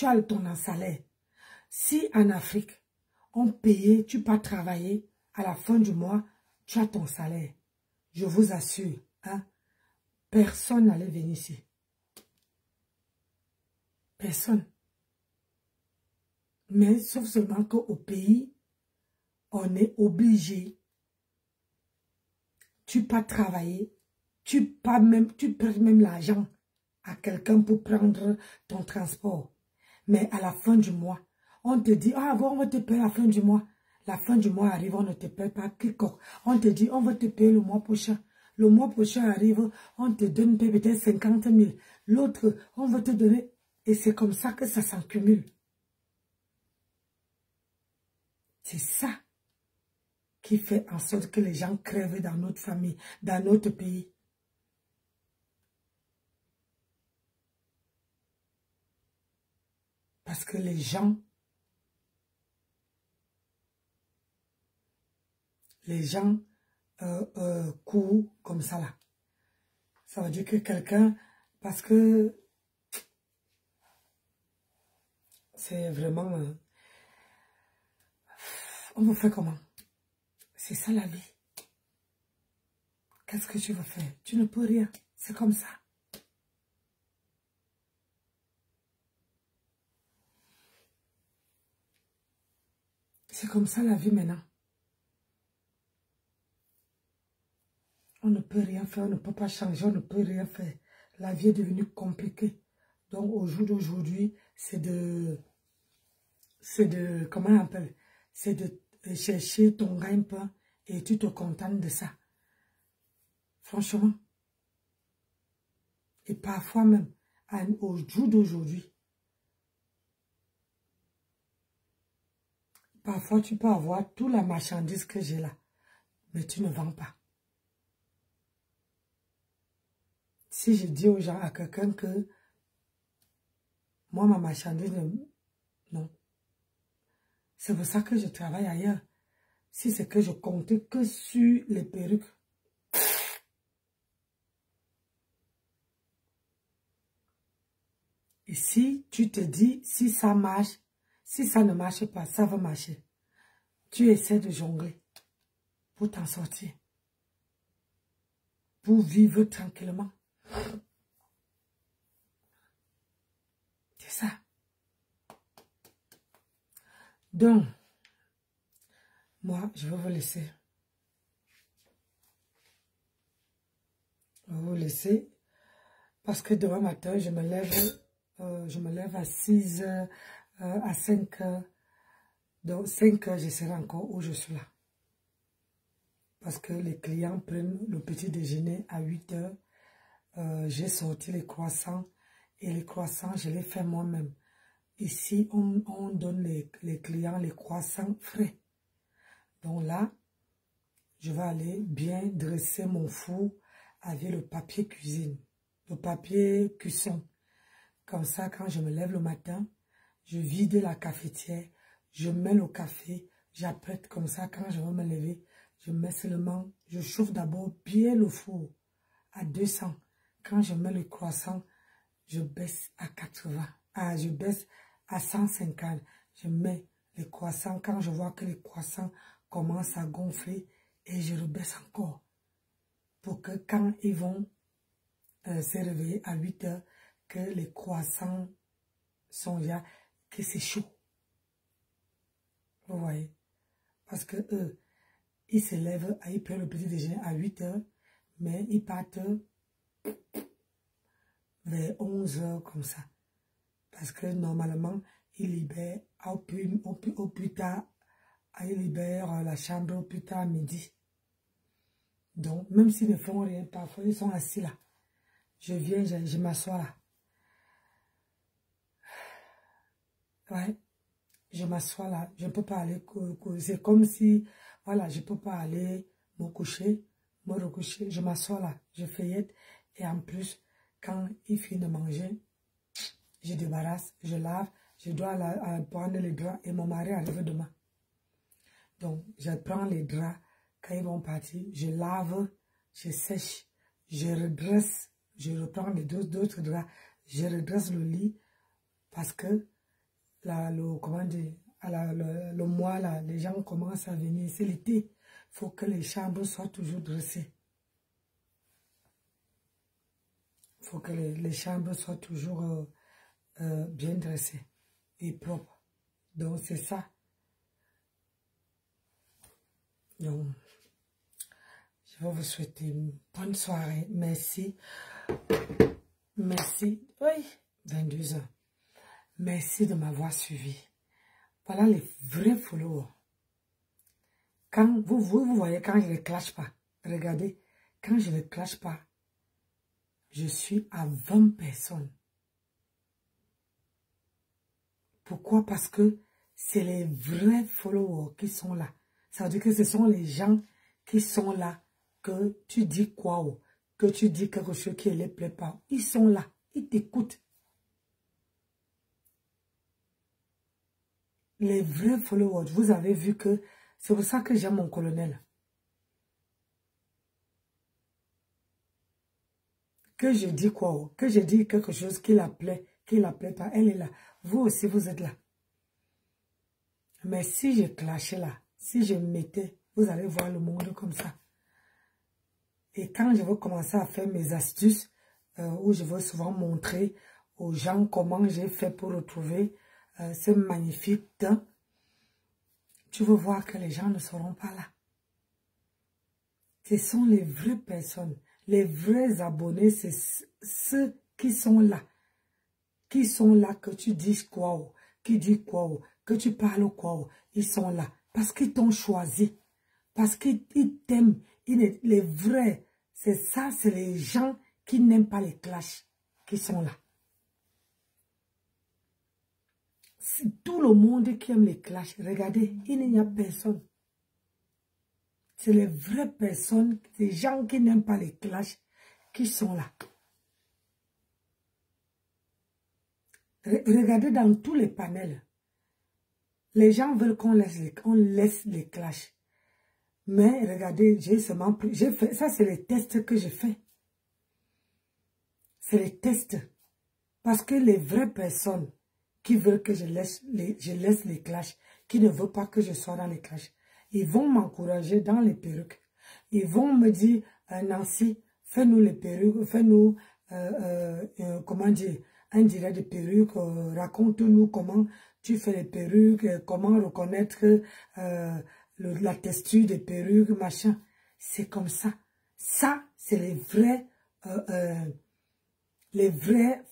as ton salaire. Si en Afrique, on payait, tu peux travailler, à la fin du mois, tu as ton salaire. Je vous assure, hein, personne n'allait venir ici. Personne. Mais sauf seulement qu'au pays, on est obligé. Tu peux travailler, tu payes même l'argent à quelqu'un pour prendre ton transport. Mais à la fin du mois, on te dit, ah bon, on va te payer à la fin du mois. La fin du mois arrive, on ne te paye pas. On te dit, on va te payer le mois prochain. Le mois prochain arrive, on te donne peut-être 50 000. L'autre, on va te donner. Et c'est comme ça que ça s'accumule. C'est ça qui fait en sorte que les gens crèvent dans notre famille, dans notre pays. Parce que les gens courent comme ça là. Ça veut dire que quelqu'un, parce que c'est vraiment... on va faire comment? C'est ça la vie. Qu'est-ce que tu vas faire? Tu ne peux rien. C'est comme ça. C'est comme ça la vie maintenant. On ne peut rien faire, on ne peut pas changer, on ne peut rien faire. La vie est devenue compliquée. Donc au jour d'aujourd'hui, comment on appelle? C'est de chercher ton gagne-pain et tu te contentes de ça. Franchement. Et parfois même, au jour d'aujourd'hui, parfois tu peux avoir toute la marchandise que j'ai là, mais tu ne vends pas. Si je dis aux gens, à quelqu'un que moi, ma marchandise, non. C'est pour ça que je travaille ailleurs. Si c'est que je comptais que sur les perruques. Et si tu te dis, si ça marche, si ça ne marche pas, ça va marcher. Tu essaies de jongler pour t'en sortir. Pour vivre tranquillement. C'est ça. Donc, moi, je vais vous laisser. Je vais vous laisser. Parce que demain matin, je me lève à 6 heures, à 5 heures. Donc, 5 heures, je serai encore où je suis là. Parce que les clients prennent le petit déjeuner à 8 heures. J'ai sorti les croissants. Et les croissants, je les fais moi-même. Ici, on donne les clients les croissants frais. Donc là, je vais aller bien dresser mon four avec le papier cuisine, le papier cuisson. Comme ça, quand je me lève le matin, je vide la cafetière, je mets le café, j'apprête comme ça. Quand je vais me lever, je mets seulement, je chauffe d'abord bien le four à 200. Quand je mets le croissant, je baisse à 80. Je baisse à 150. Je mets les croissants. Quand je vois que les croissants commencent à gonfler, et je rebaisse encore. Pour que quand ils vont se réveiller à 8 heures, que les croissants sont là, que c'est chaud. Vous voyez? Parce que eux, ils se lèvent, ils prennent le petit déjeuner à 8 heures, mais ils partent vers 11 heures comme ça. Parce que normalement, ils libèrent au plus tard, ils libèrent la chambre au plus tard à midi. Donc, même s'ils ne font rien, parfois ils sont assis là. Je viens, je m'assois là. Ouais, je m'assois là. Je ne peux pas aller, c'est comme si, voilà, je ne peux pas aller me coucher, me recoucher. Je m'assois là, je feuillette. Et en plus, quand il finit de manger, je débarrasse, je lave. Je dois prendre les draps et mon mari arrive demain. Donc, je prends les draps. Quand ils vont partir, je lave, je sèche, je redresse, je reprends les d'autres draps, je redresse le lit parce que le mois là, les gens commencent à venir, c'est l'été. Il faut que les chambres soient toujours dressées. Il faut que les chambres soient toujours bien dressées et propres. Donc c'est ça. Donc, je vais vous souhaiter une bonne soirée. Merci. Merci. Oui, 22 heures. Merci de m'avoir suivi. Voilà les vrais followers. Quand vous voyez, quand je ne clash pas, regardez, quand je ne clash pas, je suis à 20 personnes. Pourquoi? Parce que c'est les vrais followers qui sont là. Ça veut dire que ce sont les gens qui sont là, que tu dis quoi, que tu dis quelque chose qui ne les plaît pas. Ils sont là, ils t'écoutent. Les vrais followers, vous avez vu que c'est pour ça que j'aime mon colonel. Que je dis quoi, que je dis quelque chose qui la plaît pas, elle est là. Vous aussi, vous êtes là. Mais si je clashais là, si je me mettais, vous allez voir le monde comme ça. Et quand je vais commencer à faire mes astuces, où je veux souvent montrer aux gens comment j'ai fait pour retrouver ce magnifique teint, tu vas voir que les gens ne seront pas là. Ce sont les vraies personnes, les vrais abonnés, c'est ceux qui sont là. Qui sont là que tu dises quoi, qui dit quoi, que tu parles quoi, ils sont là. Parce qu'ils t'ont choisi. Parce qu'ils t'aiment. Les vrais, c'est ça, c'est les gens qui n'aiment pas les clashs qui sont là. Tout le monde qui aime les clashs, regardez, il n'y a personne. C'est les vraies personnes, les gens qui n'aiment pas les clashs qui sont là. Regardez dans tous les panels. Les gens veulent qu'on laisse les clashs. Mais regardez, j'ai fait, ça c'est les tests que j'ai fait. C'est les tests. Parce que les vraies personnes qui veulent que je laisse les clashs, qui ne veulent pas que je sois dans les clashs, ils vont m'encourager dans les perruques. Ils vont me dire, Nancy, fais-nous les perruques, fais-nous, comment dire, un direct de perruques, raconte-nous comment tu fais les perruques, comment reconnaître la texture des perruques, machin. C'est comme ça. Ça, c'est les vrais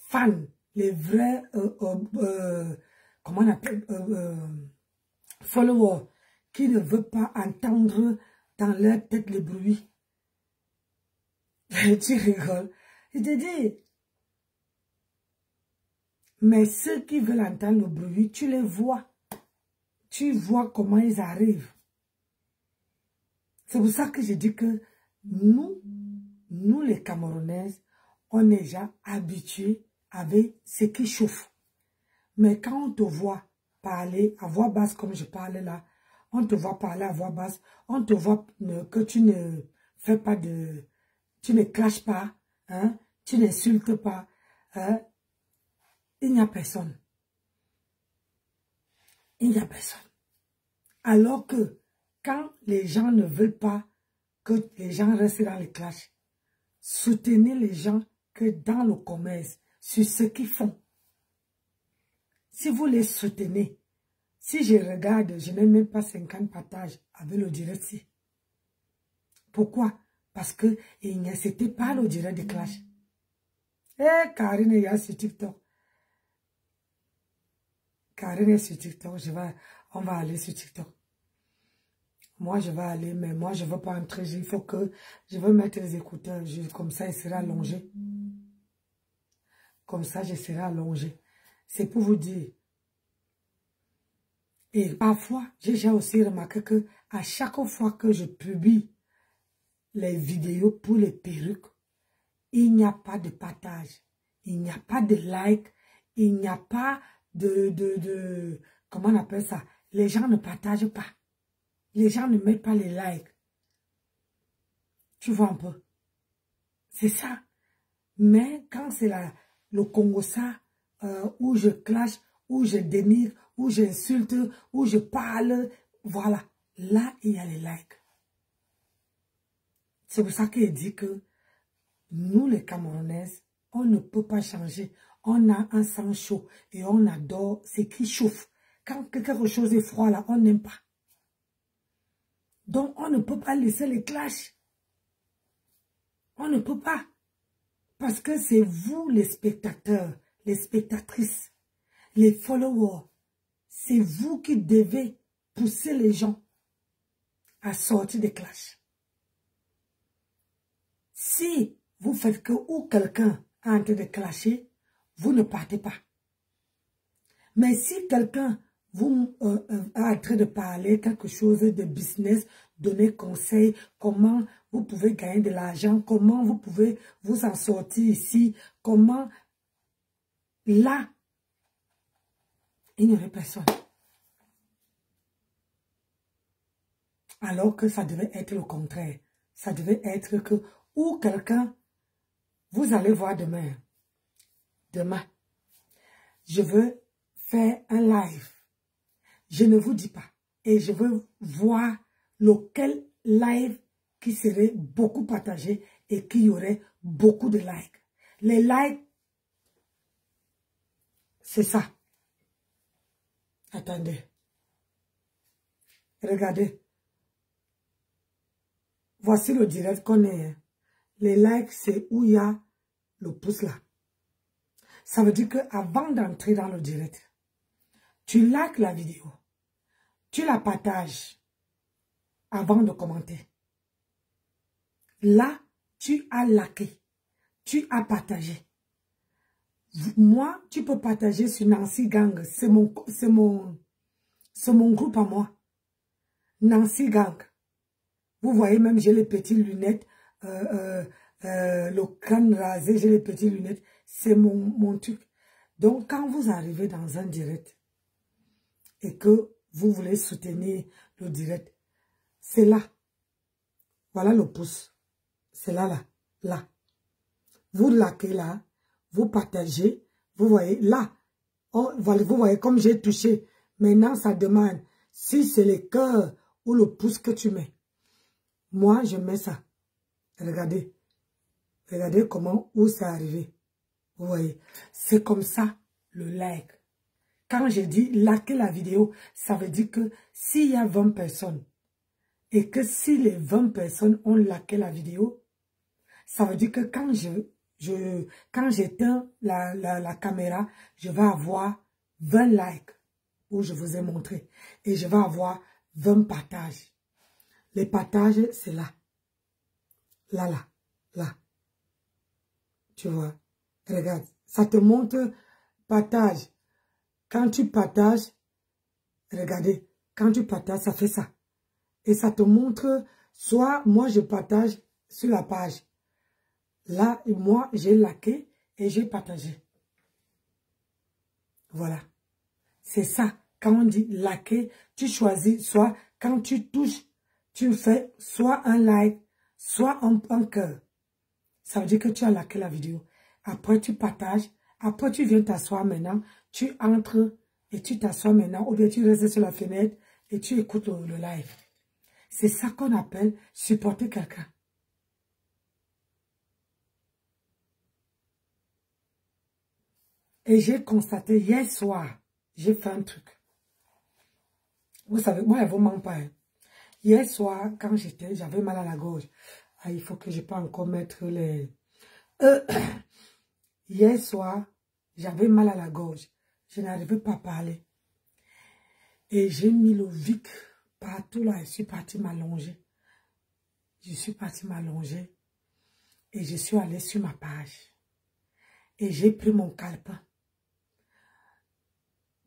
fans, les vrais, comment on appelle, followers qui ne veulent pas entendre dans leur tête le bruit. Tu rigoles. Je te dis. Mais ceux qui veulent entendre le bruit, tu les vois. Tu vois comment ils arrivent. C'est pour ça que je dis que nous les Camerounaises, on est déjà habitués avec ce qui chauffe. Mais quand on te voit parler à voix basse comme je parle là, on te voit parler à voix basse, on te voit que tu ne fais pas de... Tu ne clashes pas, hein, tu n'insultes pas, hein, il n'y a personne. Il n'y a personne. Alors que quand les gens ne veulent pas que les gens restent dans les clashs, soutenez les gens que dans le commerce, sur ce qu'ils font. Si vous les soutenez, si je regarde, je n'ai même pas 50 partages avec le direct-ci. Pourquoi? Parce que c'était pas le direct de clash. Eh, Karine est là sur TikTok. Karine est sur TikTok. On va aller sur TikTok. Moi, je vais aller, mais moi, je ne veux pas entrer. Il faut que je veux mettre les écouteurs. Comme ça, il sera allongé. Comme ça, je serai allongé. C'est pour vous dire. Et parfois, j'ai déjà aussi remarqué que à chaque fois que je publie les vidéos pour les perruques, il n'y a pas de partage, il n'y a pas de like, il n'y a pas de comment on appelle ça? Les gens ne partagent pas. Les gens ne mettent pas les likes. Tu vois un peu? C'est ça. Mais quand c'est le Congo-ça, où je clash, où je dénigre, où j'insulte, où je parle, voilà. Là, il y a les likes. C'est pour ça qu'il dit que nous, les Camerounaises, on ne peut pas changer. On a un sang chaud et on adore ce qui chauffe. Quand quelque chose est froid, là, on n'aime pas. Donc, on ne peut pas laisser les clashs. On ne peut pas. Parce que c'est vous, les spectateurs, les spectatrices, les followers. C'est vous qui devez pousser les gens à sortir des clashs. Si vous faites que ou quelqu'un est en train de clasher, vous ne partez pas. Mais si quelqu'un vous est en train de parler quelque chose de business, donner conseil, comment vous pouvez gagner de l'argent, comment vous pouvez vous en sortir ici, comment, là, il n'y aurait personne. Alors que ça devait être le contraire. Ça devait être que, ou quelqu'un, vous allez voir demain, je veux faire un live. Je ne vous dis pas. Et je veux voir lequel live qui serait beaucoup partagé et qui aurait beaucoup de likes. Les likes, c'est ça. Attendez. Regardez. Voici le direct qu'on est. Les likes, c'est où il y a le pouce là. Ça veut dire qu'avant d'entrer dans le direct, tu likes la vidéo. Tu la partages avant de commenter. Là, tu as liké. Tu as partagé. Moi, tu peux partager sur Nancy Gang. C'est mon groupe à moi. Nancy Gang. Vous voyez même, j'ai les petites lunettes. Le crâne rasé, j'ai les petites lunettes. C'est mon truc. Donc, quand vous arrivez dans un direct et que vous voulez soutenir le direct, c'est là. Voilà le pouce. C'est là. Vous likez là. Vous partagez. Vous voyez là. Vous voyez comme j'ai touché. Maintenant, ça demande si c'est le cœur ou le pouce que tu mets. Moi, je mets ça. Regardez. Regardez comment, où c'est arrivé. Vous voyez. C'est comme ça, le like. Quand je dis liker la vidéo, ça veut dire que s'il y a 20 personnes, et que si les 20 personnes ont liké la vidéo, ça veut dire que quand quand j'éteins la caméra, je vais avoir 20 likes où je vous ai montré. Et je vais avoir 20 partages. Les partages, c'est là. Là, là, là. Tu vois. Regarde. Ça te montre partage. Quand tu partages, regardez. Quand tu partages, ça fait ça. Et ça te montre, soit moi je partage sur la page. Là, moi, j'ai liké et j'ai partagé. Voilà. C'est ça. Quand on dit liker, tu choisis, soit quand tu touches, tu fais soit un like, soit un cœur. Ça veut dire que tu as liké la vidéo. Après, tu partages. Après, tu viens t'asseoir maintenant. Tu entres et tu t'assois maintenant. Ou bien tu restes sur la fenêtre et tu écoutes le live. C'est ça qu'on appelle supporter quelqu'un. Et j'ai constaté hier soir, j'ai fait un truc. Vous savez, moi, elle ne vous ment pas. Hein. Hier soir, quand j'avais mal à la gorge. Ah, il faut que je peux encore mettre les... Hier soir, j'avais mal à la gorge. Je n'arrivais pas à parler. Et j'ai mis le Vic partout là. Je suis partie m'allonger. Je suis partie m'allonger. Et je suis allée sur ma page. Et j'ai pris mon calepin.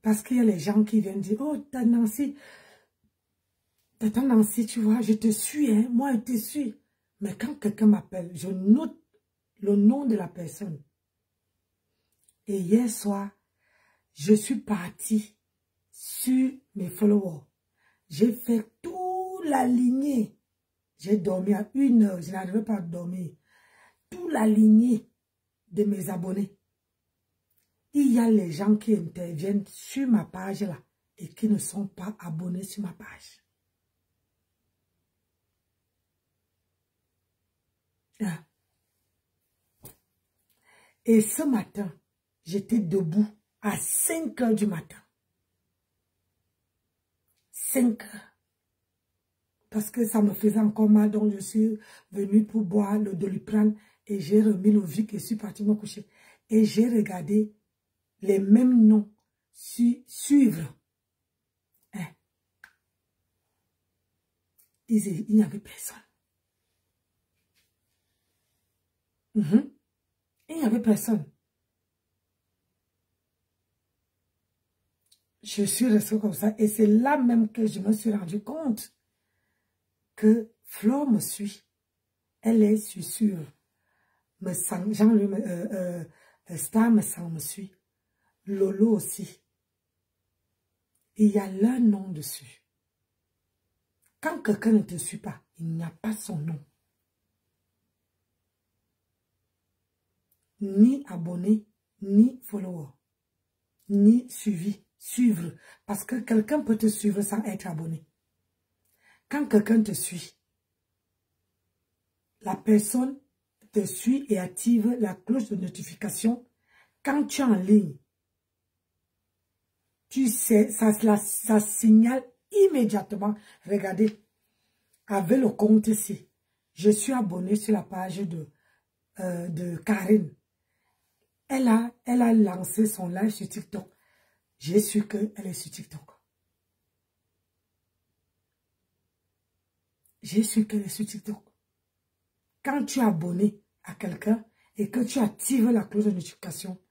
Parce qu'il y a les gens qui viennent dire, oh, t'as Nancy, tu vois, je te suis, hein, moi je te suis. Mais quand quelqu'un m'appelle, je note le nom de la personne. Et hier soir, je suis partie sur mes followers. J'ai fait toute la lignée. J'ai dormi à 1 heure, je n'arrivais pas à dormir. Toute la lignée de mes abonnés. Il y a les gens qui interviennent sur ma page là et qui ne sont pas abonnés sur ma page. Ah. Et ce matin, j'étais debout à 5 heures du matin. 5 heures. Parce que ça me faisait encore mal, donc je suis venue pour boire le Doliprane et j'ai remis le Vic et suis partie me coucher. Et j'ai regardé les mêmes noms suivre. Hein. Il n'y avait personne. Il n'y avait personne. Je suis restée comme ça. Et c'est là même que je me suis rendu compte que Flore me suit. Elle est sûre. Jean-Louis Star me suit. Lolo aussi. Il y a leur nom dessus. Quand quelqu'un ne te suit pas, il n'y a pas son nom. Ni abonné, ni follower, ni suivre. Parce que quelqu'un peut te suivre sans être abonné. Quand quelqu'un te suit, la personne te suit et active la cloche de notification. Quand tu es en ligne, tu sais, ça signale immédiatement. Regardez, avec le compte ici, je suis abonné sur la page de Karine. Elle a lancé son live sur TikTok. J'ai su qu'elle est sur TikTok. J'ai su qu'elle est sur TikTok. Quand tu es abonné à quelqu'un et que tu actives la cloche de notification,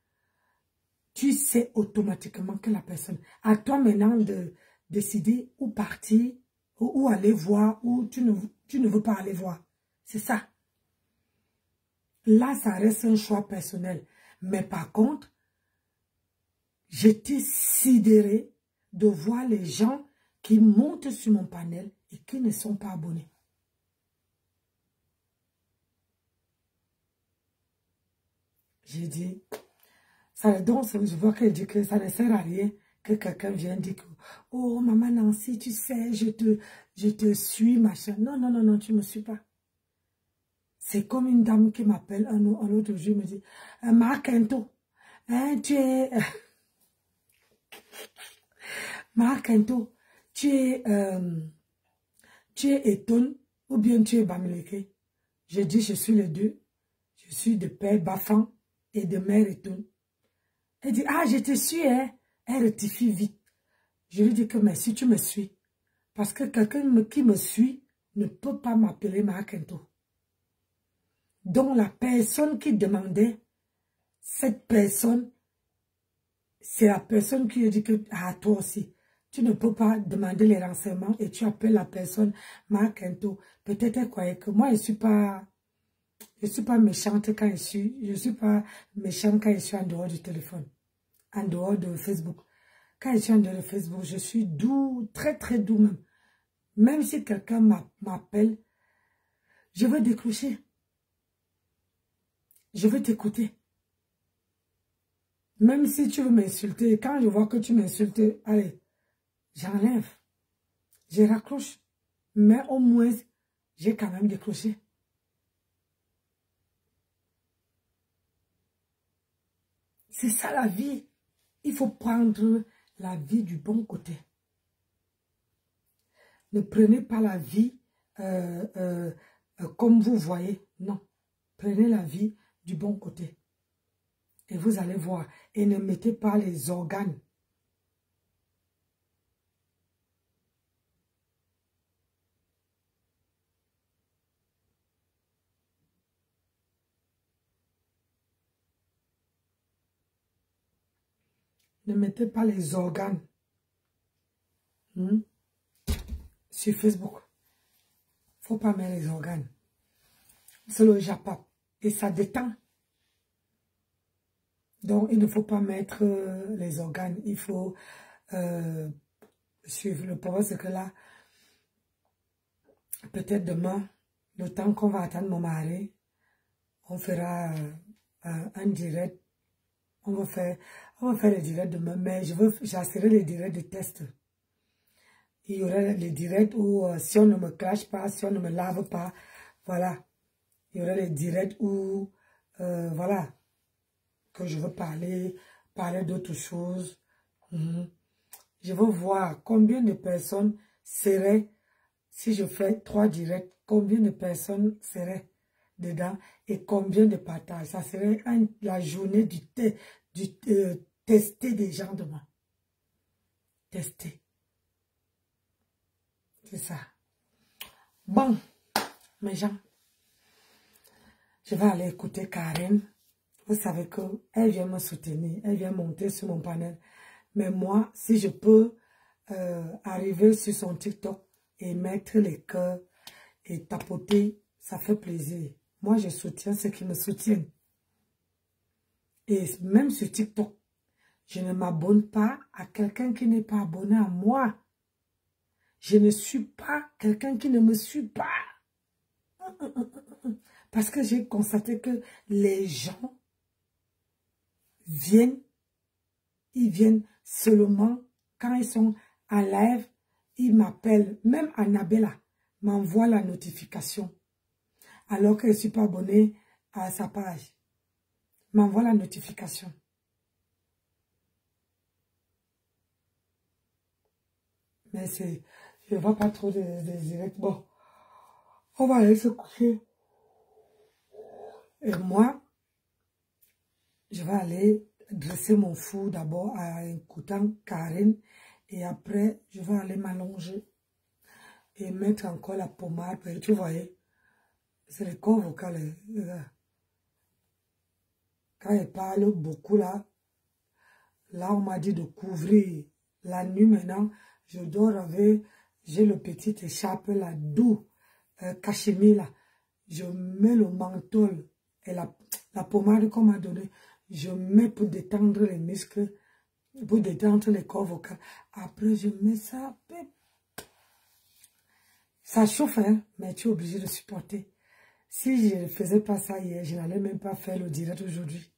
tu sais automatiquement que la personne... À toi maintenant de décider où partir, où aller voir, où tu ne veux pas aller voir. C'est ça. Là, ça reste un choix personnel. Mais par contre, j'étais sidérée de voir les gens qui montent sur mon panel et qui ne sont pas abonnés. J'ai dit, donc je vois qu'elle dit que ça ne sert à rien que quelqu'un vienne dire que, oh maman Nancy, tu sais, je te suis, machin. Non, non, non, non, tu ne me suis pas. C'est comme une dame qui m'appelle un autre jour, me dit, Marc-Kento, hein, tu es... Marc-Kento, tu es Eton ou bien tu es Bamileke. Je dis, je suis les deux. Je suis de père Bafan et de mère Eton. Elle dit, ah, je te suis, hein. Elle rectifie vite. Je lui dis que mais si tu me suis, parce que quelqu'un qui me suit ne peut pas m'appeler Makento. Donc la personne qui demandait, cette personne, c'est la personne qui a dit que, ah, toi aussi, tu ne peux pas demander les renseignements et tu appelles la personne Makento. Peut-être elle croyait que moi, je suis pas méchante quand je suis pas méchante quand je suis en dehors du téléphone, en dehors de Facebook. Quand je suis en dehors de Facebook, je suis doux, très très doux même. Même si quelqu'un m'appelle, je veux décrocher. Je veux t'écouter. Même si tu veux m'insulter, quand je vois que tu m'insultes, allez, j'enlève. Je raccroche. Mais au moins, j'ai quand même décroché. C'est ça la vie. Il faut prendre la vie du bon côté. Ne prenez pas la vie comme vous voyez. Non. Prenez la vie du bon côté. Et vous allez voir. Et ne mettez pas les organes. Ne mettez pas les organes sur Facebook. Faut pas mettre les organes. C'est le Japon. Et ça détend. Donc, il ne faut pas mettre les organes. Il faut suivre. Le problème, c'est que là, peut-être demain, le temps qu'on va attendre mon mari, on fera un direct. On va faire les directs demain, mais j'assurerai les directs de test. Il y aura les directs où si on ne me crache pas, si on ne me lave pas, voilà. Il y aura les directs où, voilà, que je veux parler d'autres choses. Je veux voir combien de personnes seraient, si je fais 3 directs, combien de personnes seraient dedans et combien de partages. Ça serait la journée du tester des gens demain. Tester. C'est ça. Bon, mes gens, je vais aller écouter Karen. Vous savez qu'elle vient me soutenir, elle vient monter sur mon panel. Mais moi, si je peux arriver sur son TikTok et mettre les cœurs et tapoter, ça fait plaisir. Moi, je soutiens ceux qui me soutiennent. Et même sur TikTok, je ne m'abonne pas à quelqu'un qui n'est pas abonné à moi. Je ne suis pas quelqu'un qui ne me suit pas. Parce que j'ai constaté que les gens viennent, ils viennent seulement quand ils sont en live, ils m'appellent. Même Annabella m'envoie la notification. Alors que je ne suis pas abonné à sa page. M'envoie la notification. Mais c'est, je ne vois pas trop de directs. Bon, on va aller se coucher. Et moi, je vais aller dresser mon four d'abord en écoutant Karen. Et après, je vais aller m'allonger et mettre encore la pommade. Tu voyez, c'est le corps vocal. Quand il parle beaucoup là, on m'a dit de couvrir la nuit maintenant. Je dors avec, j'ai le petit écharpe là, doux, cachemire là. Je mets le menthol et la pommade qu'on m'a donnée. Je mets pour détendre les muscles, pour détendre les corps vocaux. Après, je mets ça. Ça chauffe, hein, mais tu es obligé de supporter. Si je ne faisais pas ça hier, je n'allais même pas faire le direct aujourd'hui.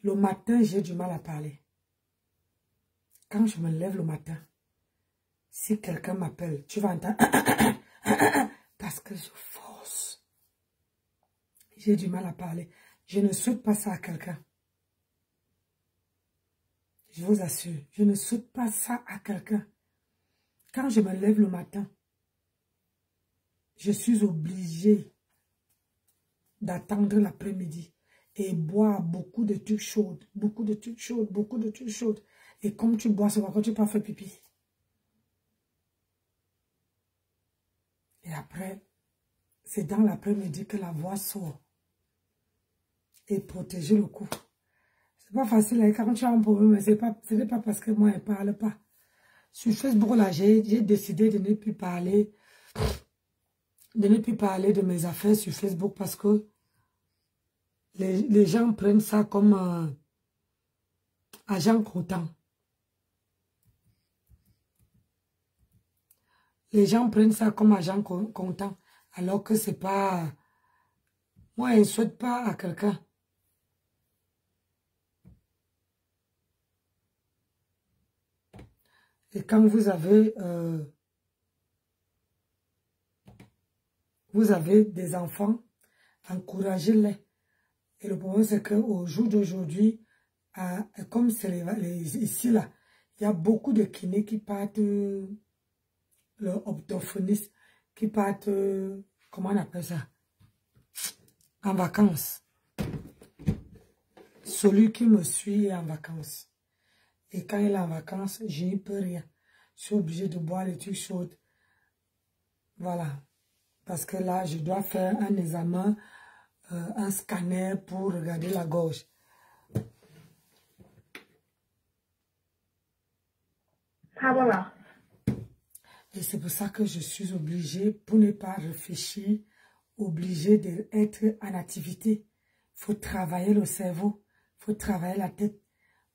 Le matin, j'ai du mal à parler. Quand je me lève le matin, si quelqu'un m'appelle, tu vas entendre parce que je force. J'ai du mal à parler. Je ne souhaite pas ça à quelqu'un. Je vous assure, je ne souhaite pas ça à quelqu'un. Quand je me lève le matin, je suis obligée d'attendre l'après-midi et boire beaucoup de trucs chauds, beaucoup de trucs chauds, beaucoup de trucs chauds. Et comme tu bois, c'est pourquoi tu peux pas faire pipi. Et après, c'est dans l'après-midi que la voix sort. Et protéger le cou. C'est pas facile, hein, quand tu as un problème, mais ce n'est pas parce que moi, elle ne parle pas. Sur Facebook, là, j'ai décidé de ne plus parler, de mes affaires sur Facebook parce que les gens prennent ça comme agent comptant. Les gens prennent ça comme agent comptant, alors que c'est pas... Moi, je ne souhaite pas à quelqu'un. Et quand vous avez des enfants, encouragez-les. Et le problème, c'est qu'au jour d'aujourd'hui, comme c'est ici, là, il y a beaucoup de kinés qui partent, le orthophoniste, qui partent, comment on appelle ça, en vacances. Celui qui me suit est en vacances. Et quand il est en vacances, je n'y peux rien. Je suis obligé de boire les trucs chauds. Voilà. Parce que là, je dois faire un examen, un scanner pour regarder la gorge. Ah, voilà. Et c'est pour ça que je suis obligée, pour ne pas réfléchir, obligée d'être en activité. Il faut travailler le cerveau, il faut travailler la tête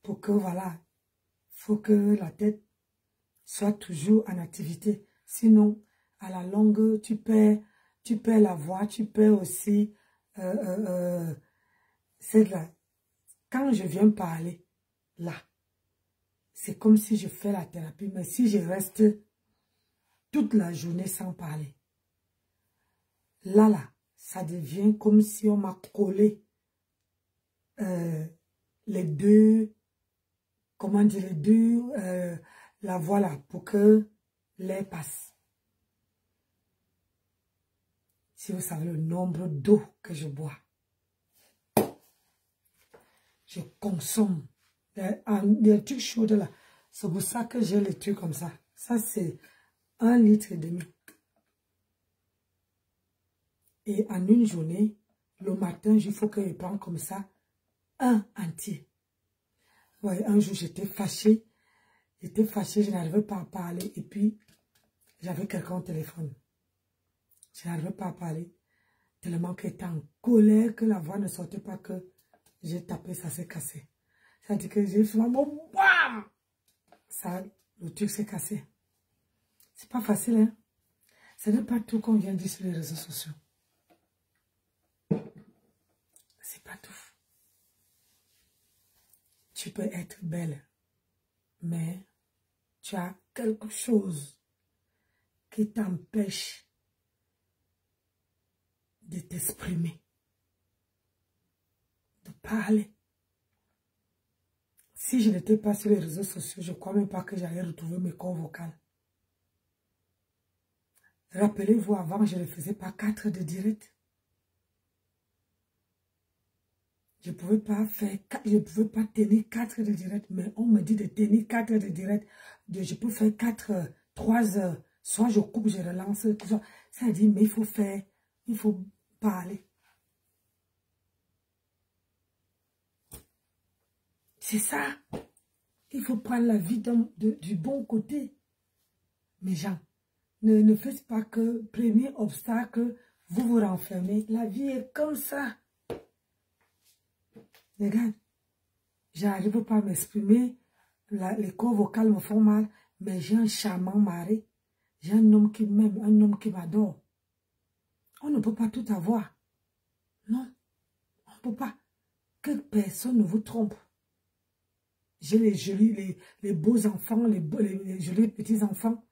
pour que, voilà, faut que la tête soit toujours en activité. Sinon, à la longue, tu perds la voix, tu perds aussi, c'est là. Quand je viens parler, là, c'est comme si je fais la thérapie, mais si je reste toute la journée sans parler, là, ça devient comme si on m'a collé les deux, comment dire, les deux, la voix là, pour que l'air passe. Si vous savez le nombre d'eau que je bois, je consomme des trucs chauds là. C'est pour ça que j'ai les trucs comme ça. Ça, c'est 1,5 litre. Et en une journée, le matin, il faut que je prenne comme ça un entier. Ouais, un jour, j'étais fâchée. Je n'arrivais pas à parler. Et puis, j'avais quelqu'un au téléphone. Je n'arrivais pas à parler. Tellement que j'étais en colère, que la voix ne sortait pas, que j'ai tapé, ça s'est cassé. Ça dit que j'ai fait un bon bam! Ça, le truc s'est cassé. C'est pas facile, hein? Ce n'est pas tout qu'on vient dire sur les réseaux sociaux. C'est pas tout. Tu peux être belle, mais tu as quelque chose qui t'empêche de t'exprimer, de parler. Si je n'étais pas sur les réseaux sociaux, je ne crois même pas que j'allais retrouver mes cordes vocales. Rappelez-vous, avant, je ne faisais pas 4 de direct. Je ne pouvais pas tenir 4 de direct, mais on me dit de tenir 4 de direct. Je peux faire 3 heures. Soit je coupe, je relance. Ça dit, mais il faut parler. C'est ça. Il faut prendre la vie du bon côté. Mes gens, ne faites pas que premier obstacle, vous vous renfermez. La vie est comme ça. Regarde, j'arrive pas à m'exprimer, les cordes vocales me font mal, mais j'ai un charmant mari, j'ai un homme qui m'aime, un homme qui m'adore. On ne peut pas tout avoir. Non, on ne peut pas. Que personne ne vous trompe. J'ai les jolis, les beaux enfants, les jolis petits enfants,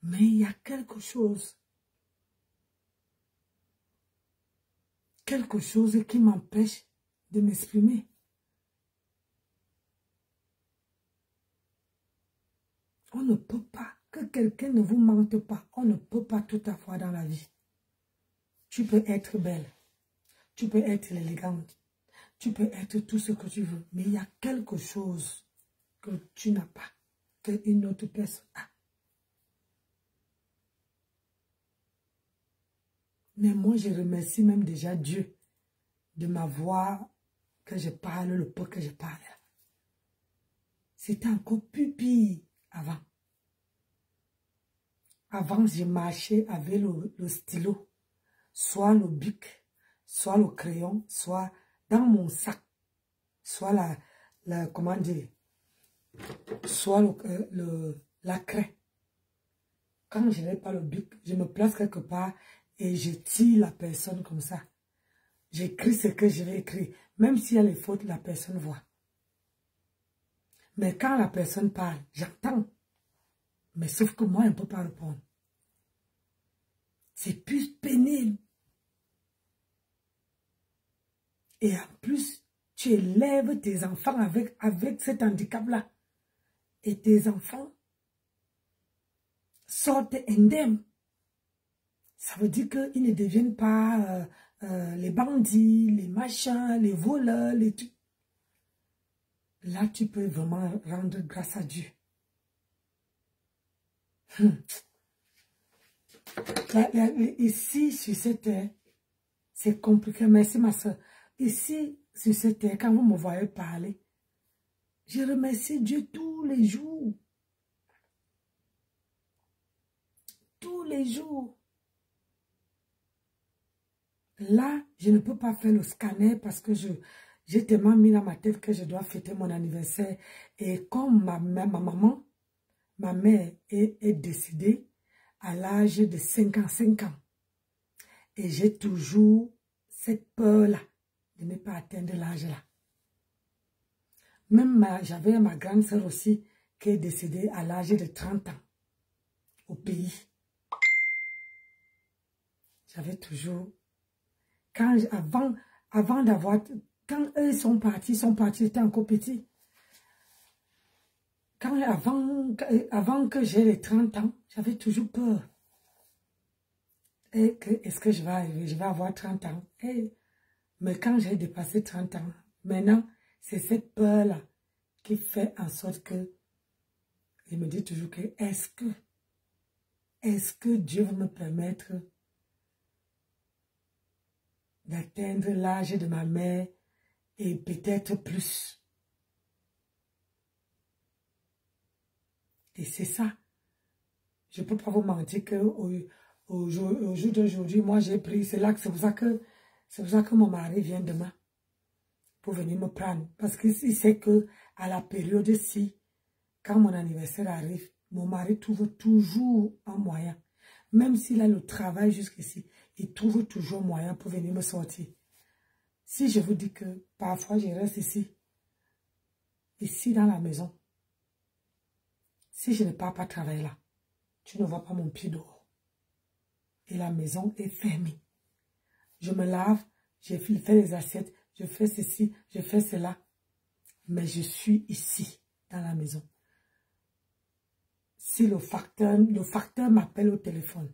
mais il y a quelque chose qui m'empêche de m'exprimer. On ne peut pas, que quelqu'un ne vous mente pas, on ne peut pas tout avoir dans la vie. Tu peux être belle, tu peux être élégante, tu peux être tout ce que tu veux, mais il y a quelque chose que tu n'as pas, qu'une autre personne a. Mais moi, je remercie même déjà Dieu de ma voix que je parle, le peu que je parle. C'était encore plus pire avant. Avant, je marchais avec le stylo, soit le bic, soit le crayon, soit dans mon sac, soit comment dire, soit la craie. Quand je n'ai pas le bic, je me place quelque part et je tire la personne comme ça. J'écris ce que je vais écrire. Même s'il y a les fautes, la personne voit. Mais quand la personne parle, j'entends. Mais sauf que moi, je ne peux pas répondre. C'est plus pénible. Et en plus, tu élèves tes enfants avec cet handicap-là. Et tes enfants sortent indemnes. Ça veut dire qu'ils ne deviennent pas les bandits, les machins, les voleurs, les trucs. Là, tu peux vraiment rendre grâce à Dieu. Ici, sur cette terre, c'est compliqué. Merci, ma soeur. Ici, sur cette terre, quand vous me voyez parler, je remercie Dieu tous les jours. Tous les jours. Là, je ne peux pas faire le scanner parce que j'ai tellement mis dans ma tête que je dois fêter mon anniversaire. Et comme ma maman, ma mère est décédée à l'âge de 55 ans. Et j'ai toujours cette peur-là de ne pas atteindre l'âge-là. Même j'avais ma grande sœur aussi qui est décédée à l'âge de 30 ans au pays. J'avais toujours... Avant d'avoir... Quand eux sont partis, j'étais encore petit. Avant que j'ai les 30 ans, j'avais toujours peur. Est-ce que je vais arriver? Je vais avoir 30 ans. Mais quand j'ai dépassé 30 ans, maintenant, c'est cette peur-là qui fait en sorte que je me dis toujours que est-ce que Dieu va me permettre d'atteindre l'âge de ma mère et peut-être plus. Et c'est ça. Je ne peux pas vous mentir que au jour d'aujourd'hui, moi j'ai pris, c'est pour ça que mon mari vient demain pour venir me prendre. Parce qu'il sait que à la période-ci, quand mon anniversaire arrive, mon mari trouve toujours un moyen. Même s'il a le travail jusqu'ici, il trouve toujours moyen pour venir me sortir. Si je vous dis que parfois je reste ici dans la maison, si je ne pars pas travailler là, tu ne vois pas mon pied dehors. Et la maison est fermée. Je me lave, je fais les assiettes, je fais ceci, je fais cela. Mais je suis ici, dans la maison. Si le facteur m'appelle au téléphone,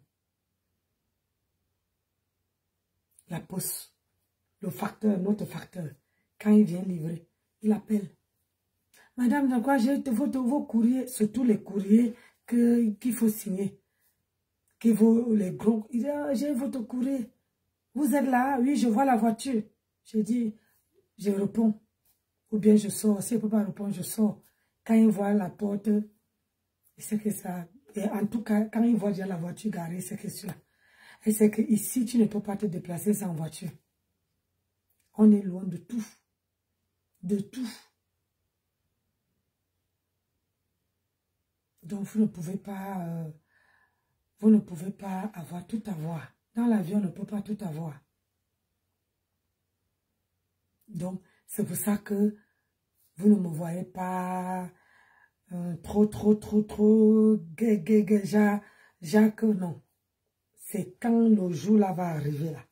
la poste, notre facteur, quand il vient livrer, il appelle. Madame, de quoi j'ai vos courriers, surtout les courriers qu'il faut signer, qui vaut les gros. Il dit, j'ai votre courrier. Vous êtes là? Oui, je vois la voiture. Je dis, je réponds. Ou bien je sors. Si je ne peux pas répondre, je sors. Quand il voit la porte, il sait que ça... Et en tout cas, quand il voit déjà la voiture garée, c'est que celui-là. Et c'est que ici, tu ne peux pas te déplacer sans voiture. On est loin de tout. De tout. Donc, vous ne pouvez pas avoir tout avoir. Dans l'avion, on ne peut pas tout avoir. Donc, c'est pour ça que vous ne me voyez pas trop, Jacques, non. C'est quand le jour là va arriver là,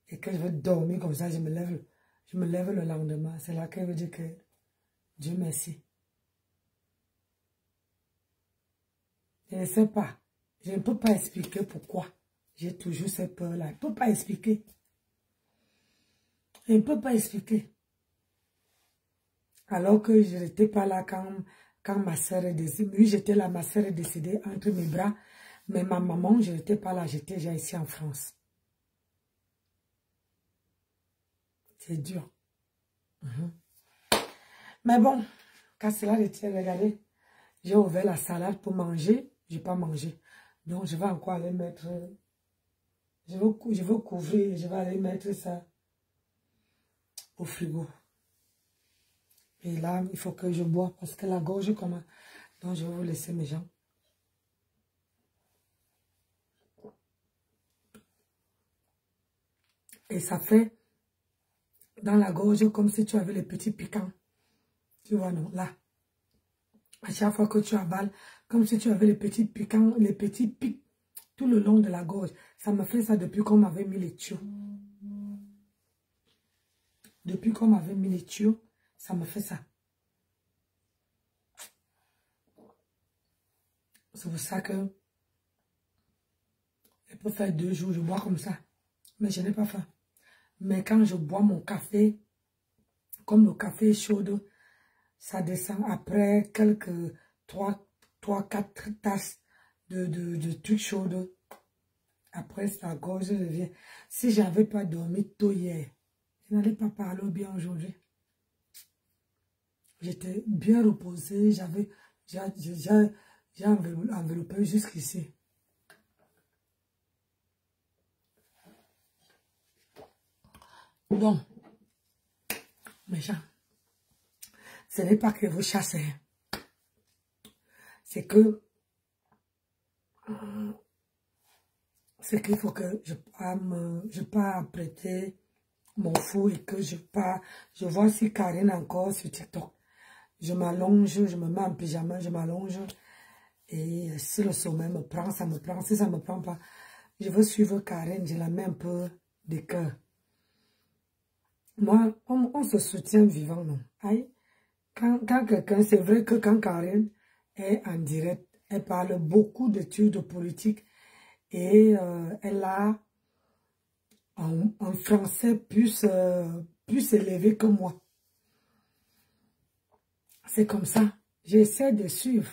et que je vais dormir comme ça, je me lève le lendemain. C'est là que je veux dire que Dieu merci. Je ne sais pas. Je ne peux pas expliquer pourquoi j'ai toujours cette peur-là. Je ne peux pas expliquer. Je ne peux pas expliquer. Alors que je n'étais pas là quand ma soeur est décédée. Oui, j'étais là, ma soeur est décédée entre mes bras. Mais ma maman, je n'étais pas là, j'étais déjà ici en France. C'est dur. Mais bon, quand cela était, regardez, j'ai ouvert la salade pour manger. Je n'ai pas mangé. Donc, je vais encore aller mettre... Je veux couvrir, je vais aller mettre ça au frigo. Et là, il faut que je bois parce que la gorge commence. Donc, je vais vous laisser mes jambes. Et ça fait dans la gorge comme si tu avais les petits piquants. Tu vois, non, là. À chaque fois que tu avales, comme si tu avais les petits piquants, les petits pics tout le long de la gorge. Ça me fait ça depuis qu'on m'avait mis les tuyaux. Depuis qu'on m'avait mis les tuyaux, ça me fait ça. C'est pour ça que je peux faire 2 jours, je bois comme ça. Mais je n'ai pas faim. Mais quand je bois mon café, comme le café est chaud, ça descend après quelques 3-4 tasses de trucs chauds. Après, la gorge revient. Si je n'avais pas dormi tôt hier, je n'allais pas parler bien aujourd'hui. J'étais bien reposée, j'ai enveloppé jusqu'ici. Donc, mes gens, ce n'est pas que vous chassez. C'est que qu'il faut que je pars apprêter mon four et que je vois si Karine encore sur TikTok. Je m'allonge, je me mets en pyjama, je m'allonge. Et si le sommeil me prend, ça me prend. Si ça ne me prend pas, je veux suivre Karine, je la mets un peu de cœur. Moi, on se soutient vivant, non? Aïe. Quand quelqu'un, c'est vrai que quand Karine est en direct, elle parle beaucoup d'études politiques et elle a un français plus élevé que moi. C'est comme ça. J'essaie de suivre.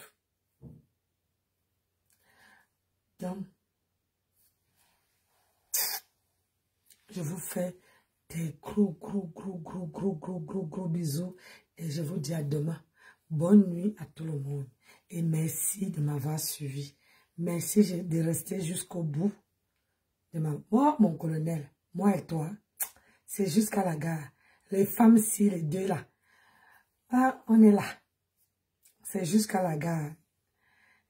Donc, je vous fais des gros bisous et je vous dis à demain. Bonne nuit à tout le monde et merci de m'avoir suivi. Merci de rester jusqu'au bout. Moi, mon colonel, moi et toi, c'est jusqu'à la gare. Les femmes, si les deux là, ah, on est là. C'est jusqu'à la gare.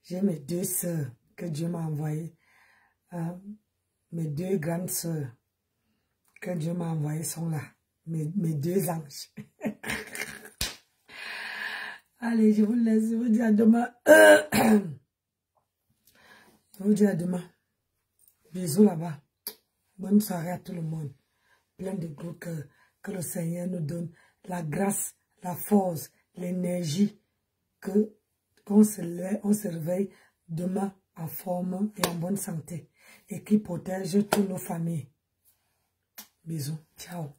J'ai mes 2 sœurs que Dieu m'a envoyées. Mes 2 grandes sœurs que Dieu m'a envoyées sont là. Mes 2 anges. Allez, je vous laisse. Je vous dis à demain. Je vous dis à demain. Bisous là-bas. Bonne soirée à tout le monde. Plein de gros cœurs. Que le Seigneur nous donne la grâce, la force, l'énergie. Qu'on se réveille demain en forme et en bonne santé. Et qui protège toutes nos familles. Bisous. Ciao.